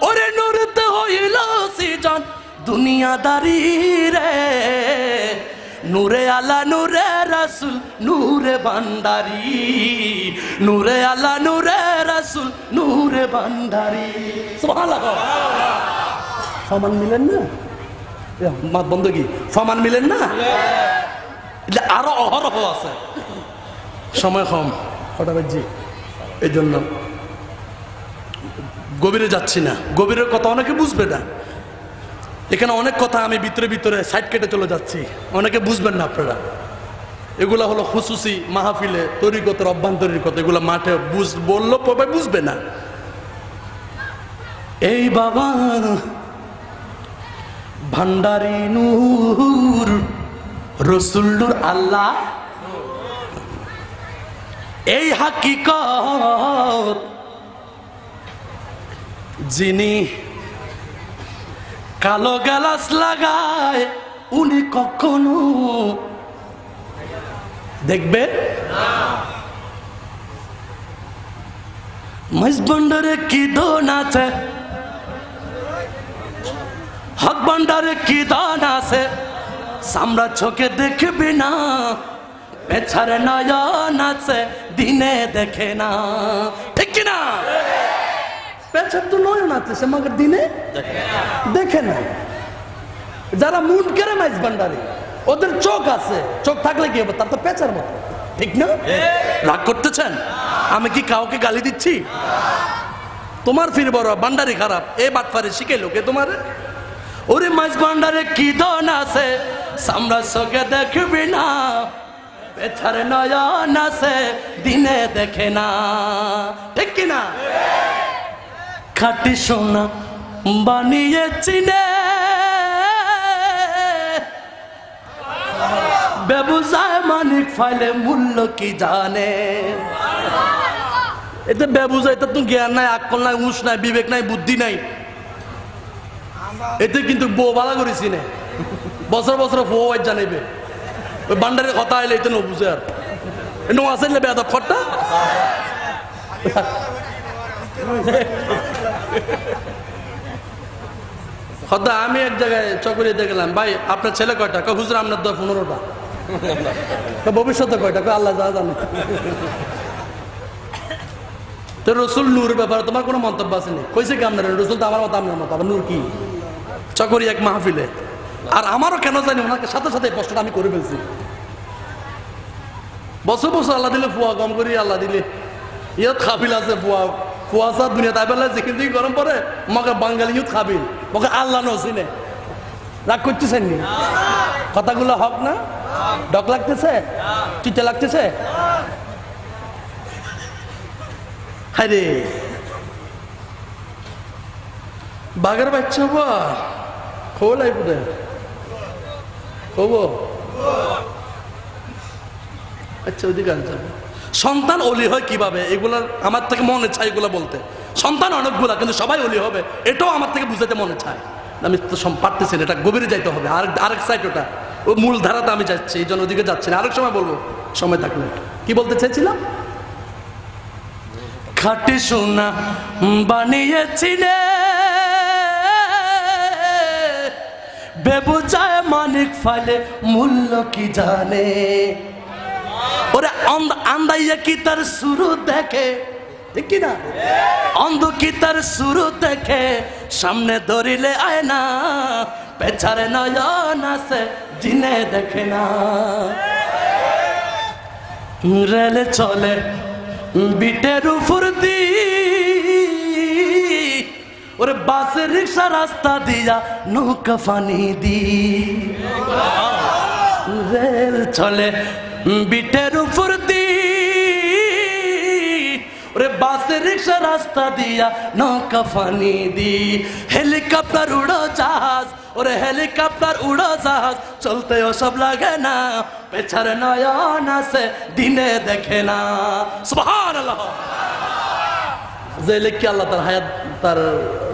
ওরে নূরেতে হইল সিজন দুনিয়াদারি রে, নূরে আলা নূরে রাসূল নূরে ভান্ডারি, নূরে আলা নূরে রাসূল নূরে ভান্ডারি। সুবহানাল্লাহ। ফমান মিলেন না মা বন্ধকি, ফমান মিলেন না, আরো অহরহ আছে, সময় কম কটা বাজছে, এই জন্য গভীরে যাচ্ছি না। গভীরের কথা অনেকে বুঝবে না, এখানে অনেক কথা আমি ভিতরে ভিতরে সাইড কেটে চলে যাচ্ছি, অনেকে বুঝবেন না আপনারা। এগুলা হলো খুসুসি মাহফিলে তরিকতের অভ্যন্তরীণ কথা, এগুলো মাঠে বললো সবাই বুঝবে না। এই বাবা ভান্ডারি নূর রসুল নূর আল্লাহ, এই হাকিকত যিনি কালো গালাস লাগায় উনি কখনো দেখবে মাইজভান্ডারে কি দোন আছে, হক ভান্ডারে কি দান আছে, সামরা চোখে দেখবে না, পেছারে নয়ন আছে দিনে দেখে না, ঠিক কিনা? পেছার তো নয়ন আছে, সে মগর দিনে দেখে না। যারা মুন করে মাইজভান্ডারে ওদের চোখ আছে, চোখ থাকলে কি হবে, তার তো পেছার মতো, ঠিক না? রাগ করতেছেন? আমি কি কাউকে গালি দিচ্ছি? তোমার ফির বড় ভান্ডারি খারাপ, এ বাটফারে শিখে লোকে তোমার। ওরে মাইজভান্ডারে কি দন আছে, সামরা চোখে দেখবি না, পেছারে নয়ন আছে দিনে দেখে না, ঠিক কিনা? খাঁটি সোনা বানিয়ে চিনে ব্যবসায় মানিক ফাইলে মূল্য কি জানে। এতে ব্যবসা, এটা তো জ্ঞান নাই, আকল নাই, উস নাই, বিবেক নাই, বুদ্ধি নাই। এতে কিন্তু বউ বালা করেছি না, বছর বছর বউ জানাইবে, ওই বান্ডারের কথা আইলে এতে নো বুঝে আর নো আসলে বেদব খট্টা। খদ্দা আমি এক জায়গায় চকরিয়ে দেখলাম, ভাই আপনার ছেলে কয়টা? হুজুর আপনার 15টা। ভবিষ্যতে কয়টা? আল্লাহ যা জানে। তো রসুল নূর ব্যাপারে তোমার কোনো মন্তব্য আছে নি? কইছে কি আপনার রসুল তো আমার মতো, আপনার মতো, আবার নূর কি? চকরি এক মাহফিলে, আর আমারও কেন জানি ওনাকে সাথে সাথে প্রশ্নটা আমি করে ফেলছি। বছর বছর আল্লাহ দিলে ফুয়া কম করি, আল্লাহ দিলে ইয়ত খাবিল আছে ফুয়া ফুয়াশা দুনিয়া, তাই বেলা যেখান গরম পড়ে মকে বাঙালি ইয়ত খাবিল, মকে আল্লাহ নচিনে। রাগ করতেছেন নি? কথাগুলো হক না? ডক লাগতেছে? চিতে লাগতেছে? হাই রে বাঘের বাচ্চা বা খোলাই বুধে কব। আচ্ছা ওইদিকে যাবে। সন্তান অলি হয় কিভাবে, এগুলার আমার থেকে মনে চাই এগুলো বলতে। সন্তান অনেকগুলা, কিন্তু সবাই অলি হবে এটাও আমার থেকে বুঝাতে মনে চায়। আমি তো পারতেছি না, এটা গভীরে যাইতে হবে। আরেক সাইড ওটা, ও মূল ধারাতে আমি যাচ্ছি, এই জন্য ওদিকে যাচ্ছি না। আরেক সময় বলবো, সময় থাকলে। কি বলতে চাইছিলাম? খাঁটি সোনা বানিয়েছিলে বেবুজায় মানিক ফাইলে মূল্য কি জানে। ওরে আন্দাইয়া কি তার শুরু দেখে, ঠিক কিনা? অন্ধ কি তার শুরু দেখে, সামনে ধরিলে আয় না, পেছারে নয়ন আছে জিনে দেখে না। রেল চলে বিটের উপর দি, ওরে বাসের রিক্সা রাস্তা দিয়া নৌকা ফানি দি। রেল চলে বিটের উপর দি, ওরে বাস আছে রিক্সা রাস্তা দিয়া নৌকা ফানি দি হেলিকপ্টার উড়ো জাহাজ ওরে হেলিকপ্টার উড়ো জাহাজ চলতে ওসব লাগে না পেছার নয়ন আছে দিনে দেখে না সুবহানাল্লাহ যে লিখে আল্লাহ তার হায়াত তার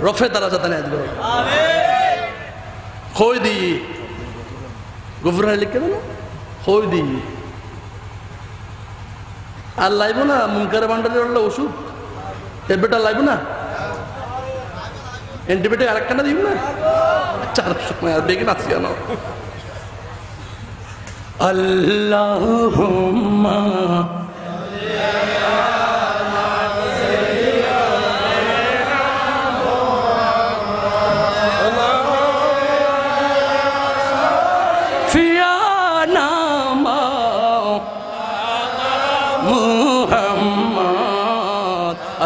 রফে দারাজাত নায়াত করে আমিন কই দি গফুর লিখে দেন কই দি আর লাইব না মুনকারে বান্ডারের হলো ওষুধ ট্যাবলেটটা লাইব না অ্যান্টিবায়োটিক আরেকখানা দিব না চার সময় আর দেখে নাচি কেন আল্লাহুম্মা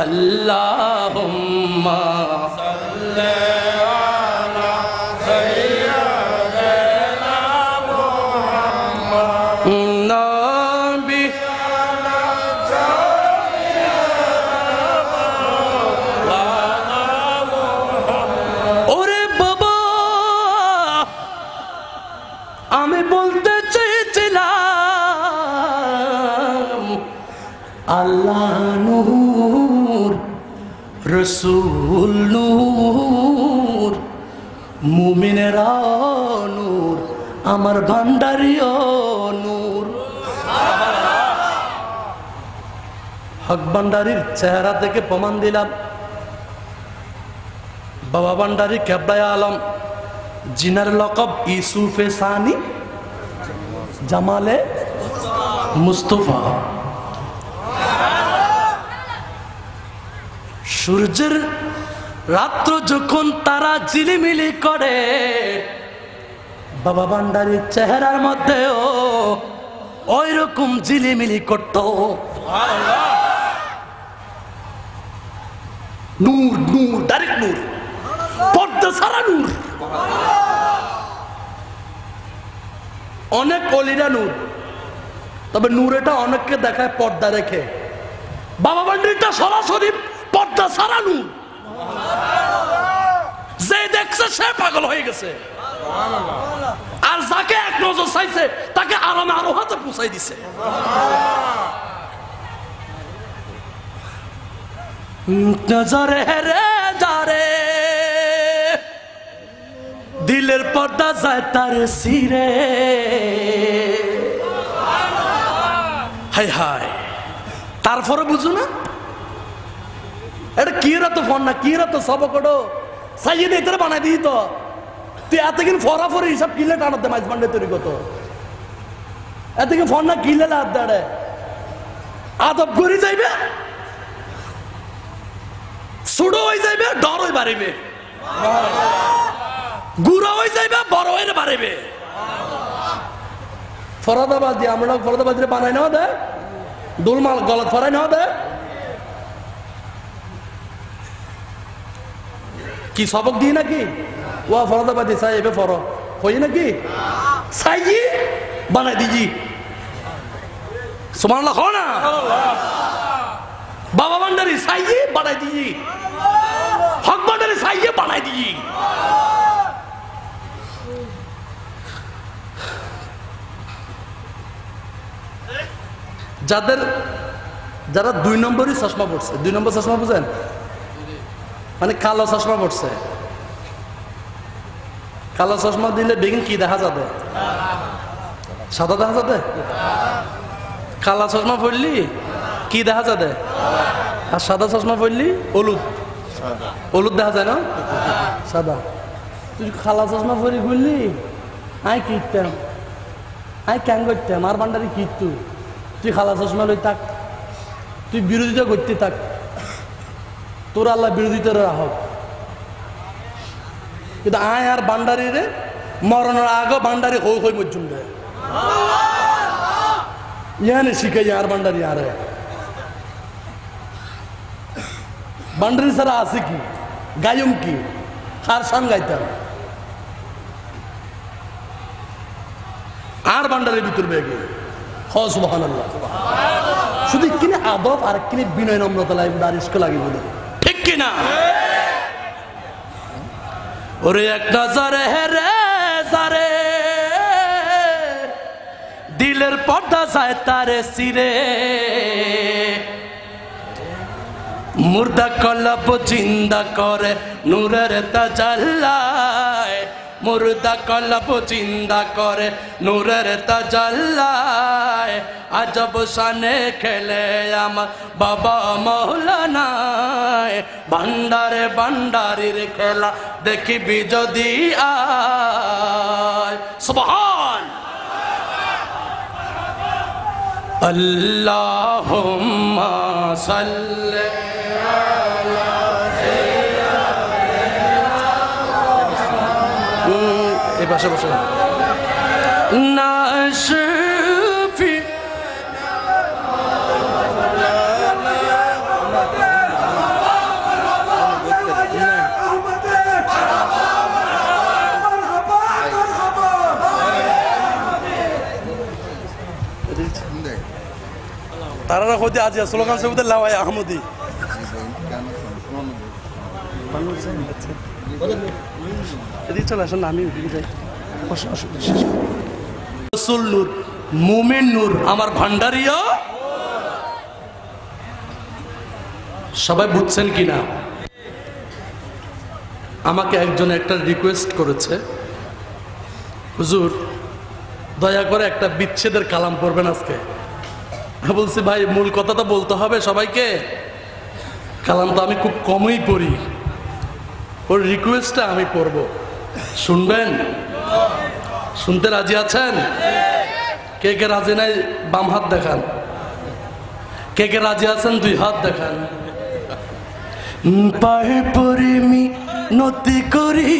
Allahumma salli ala sayyidina Muhammad nabi ore baba আমি বলতে চেয়েছিলাম আল্লাহ নূর রসূল নূর মুমিনেরা নূর আমার ভান্ডারিও নূর হক ভান্ডারির চেহারা থেকে প্রমাণ দিলাম বাবা ভান্ডারি কেবলায়ে আলম জিনার লকব ইউসুফে সানি জামালে মুস্তফা সূর্যের রাত্র যখন তারা ঝিলিমিলি করে বাবা ভান্ডারির চেহারার মধ্যেও ওই রকম ঝিলিমিলি করত নূর নূর ডাইরেক্ট নূর পর্দা সারা নূর অনেক অলিরা নূর তবে নূরেটা অনেককে দেখায় পর্দা রেখে বাবা ভান্ডারিটা সরাসরি পর্দা সারা নূর যে দেখছে সে পাগল হয়ে গেছে আর যাকে এক নজর চাইছে তাকে আরামে আরো হাতে পৌঁছাই দিছে নজরে রে যারে দিলের পর্দা যায় তার সিরে হাই হাই তারপরে বুঝো না এটা কিরা তো ফোন না কিরা তো সব কটো সাইয়ে এতে বানাই দিই তো তুই এতদিন ফরাফরি হিসাব কিলে টানাতে মাইজ বান্ডে তৈরি করতো এতদিন ফোন না কিলে লাভ দাঁড়ে আদব করি যাইবে সুড়ো হয়ে যাইবে ডর হয়ে বাড়িবে গুড়া হয়ে যাইবে বড় হয়ে বাড়িবে ফরাদাবাদী আমরা ফরাদাবাদী বানাই না দে দুলমাল গলত ফরাই না দে কি সবক দিয়ে নাকি ও ফরাদাবাদী সাই এবে ফর হই নাকি সাই বানাই দিজি সুবহানাল্লাহ হো না বাবা ভান্ডারি সাই বানাই দিজি হক ভান্ডারি সাই বানাই দিজি যারা 2 নম্বরই চশমা পড়ছে 2 নম্বর চশমা বুঝেন মানে কালো চশমা পড়ছে কালো চশমা দিলে বেগিন কি দেখা যাবে সাদা দেখা যাবে কালো চশমা পড়লি কি দেখা যাবে আর সাদা চশমা পড়লি হলুদ হলুদ দেখা যায় না সাদা তুই কালো চশমা পরি ঘুরলি আই কিনতাম আই কেন করতাম আর ভান্ডারি কিনতু তুই খালা চশমা লই থাক তুই বিরোধিতা করতে থাক তোর আল্লাহ বিরোধিতা রাখক কিন্তু আয় আর ভান্ডারি রে মরণের আগে ভান্ডারি হই হই মজ্জুম রে ইয়ানে শিখে আর ভান্ডারি আরে ভান্ডারি ছাড়া আছে কি গায়ম কি কার সান গাইতাম আর ভান্ডারের ভিতর বেগে হ সুবহানাল্লাহ শুধু কিনে আদব আর কিনে বিনয় নম্রতা লাগবে আর ইস্ক লাগিব ঠিক কিনা ওরে এক নজরে রে জারে দিলের পর্দা যায় তারে সিরে মুর্দা কলব জিন্দা করে নূরের তাজাল্লায় মুর্দা কলব জিন্দা করে নূরের তাজাল্লায় আজব শানে খেলে আমার বাবা মৌলানায় ভান্ডারে ভান্ডারির খেলা দেখিবি যদি আয় সুবহান আল্লাহুম্মা সাল্লি এই পাশে বসে নাশফি তারা হতে আজ স্লোগান সবুদের লাওয়াই আহমদি এদিকে চলে আসেন আমি যাই রসুল নূর মুমিন নূর আমার ভান্ডারিয়া সবাই বুঝছেন কিনা আমাকে একজন একটা রিকোয়েস্ট করেছে হুজুর দয়া করে একটা বিচ্ছেদের কালাম পড়বেন আজকে বলছি ভাই মূল কথাটা বলতে হবে সবাইকে কালাম তো আমি খুব কমই পড়ি ওর রিকোয়েস্টটা আমি পড়ব শুনবেন শুনতে রাজি আছেন কে কে রাজি নাই বাম হাত দেখান কে কে রাজি আছেন দুই হাত দেখান পায়ে পরে মি নতি করি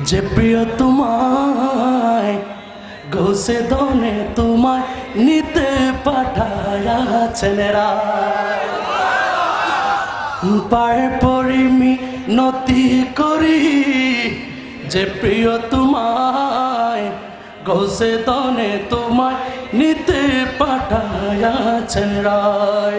যে প্রিয় তোমায় ঘষে দনে তোমায় নিতে পাঠায়াছেন পায়ে পরে মি নতি করি যে প্রিয় তোমায় ঘষে দনে তোমায় নিতে পাঠায়াছেন রায়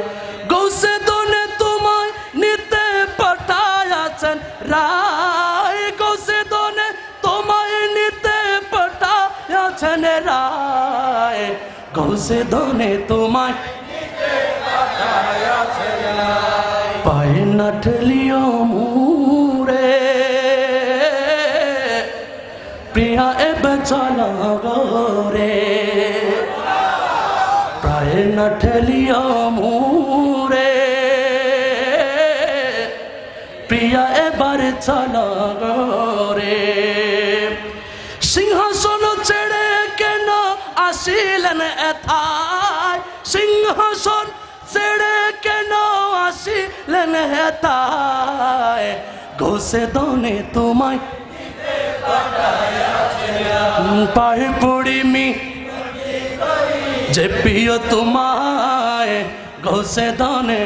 ঘষে দনে তোমায় নিতে পাঠায়াছেন রায় ঘষে দনে তোমায় নিতে পাঠায়াছেন রায় ঘষে দনে তোমায় পায়ে না ঠেলিও মুরে প্রিয়া এবে চলো রে পায়ে না ঠেলিও মুরে প্রিয়া এবার চলো রে সিংহাসন ছেড়ে কেন আসিলেন এথায় সিংহাসন ছেড়ে কেন আসিলেন হেতায় ঘষে দনে তোমায় পায়ে পড়ি মি যে প্রিয় তোমায় ঘষে দনে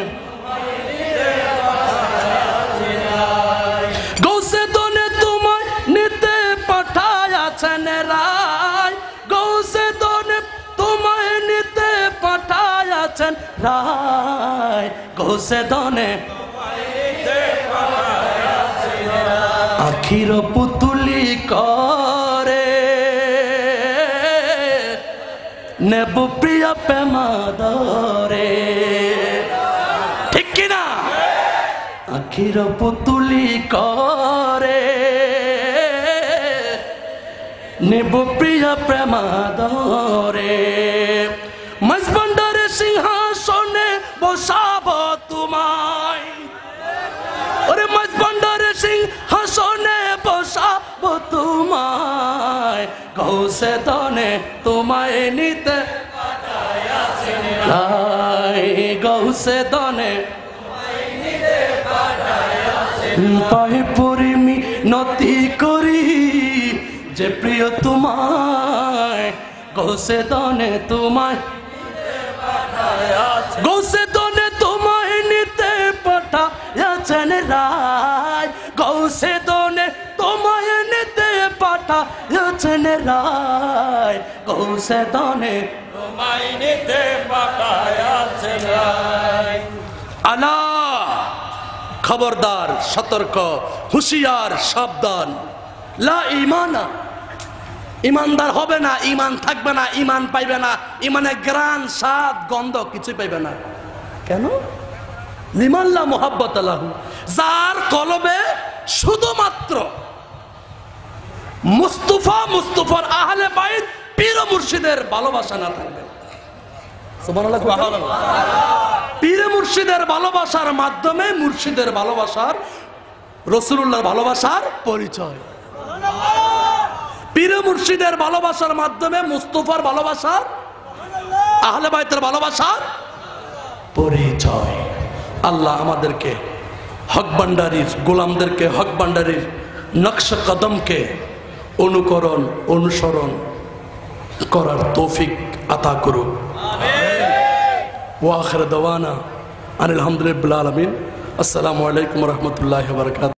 ঘষে দনে তোমায় নিতে পাঠায়াছেন রায় ঘষে দনে তোমায় নিতে পাঠায়াছেন রায় ঘষে দনে আখির পুতুলি করে নেব প্রিয় প্রেমাদরে ঠিক কিনা আখির পুতুলি করে নেব প্রিয় প্রেমাদরে মজবন্ডারে সিংহাসনে বসাব তোমায় ওরে মজবন্ডারে সিংহাসনে বসাব তোমায় ঘষে দনে তোমায় নিতে ঘষে দনে পায়ে পড়ি মি নতি করি যে প্রিয় তোমায় ঘষে দনে তোমায় ঘষে দনে তোমায় নিতে পাঠায়াছেন রায় ঘষে দনে তোমায় নিতে পাঠায়াছেন রায় ঘষে দনে তোমায় নিতে বাটায় আছে নাই। আলা খবরদার, সতর্ক, হুঁশিয়ার, সাবধান। লা ঈমানা, ইমানদার হবে না, ইমান থাকবে না, ইমান পাইবে না, ইমানে গ্রান স্বাদ গন্ধ কিছুই পাইবে না। কেন? লিমান লা মুহাব্বত লাহু, যার কলবে শুধুমাত্র মুস্তাফা, মুস্তাফার আহলে বাইত, পীর ও মুর্শিদের ভালোবাসা না থাকবে। সুবহানাল্লাহ। পীর মুর্শিদের ভালোবাসার মাধ্যমে মুর্শিদের ভালোবাসার, রাসূলুল্লাহর ভালোবাসার পরিচয়। পীর মুর্শিদের ভালোবাসার মাধ্যমে মুস্তাফার ভালোবাসার, আহলে বাইতের ভালোবাসার পরিচয়। আল্লাহ আমাদেরকে হক ভান্ডারীর গোলামদেরকে হক ভান্ডারীর নকশা কদমকে অনুকরণ, অনুসরণ করার তৌফিক আতা করুক। ওয়া আখির দাওয়ানা আনিল হামদুলিল্লাহি রাব্বিল আলামিন। আসসালামু আলাইকুম ওয়া রাহমাতুল্লাহি ওয়া বারাকাতুহু।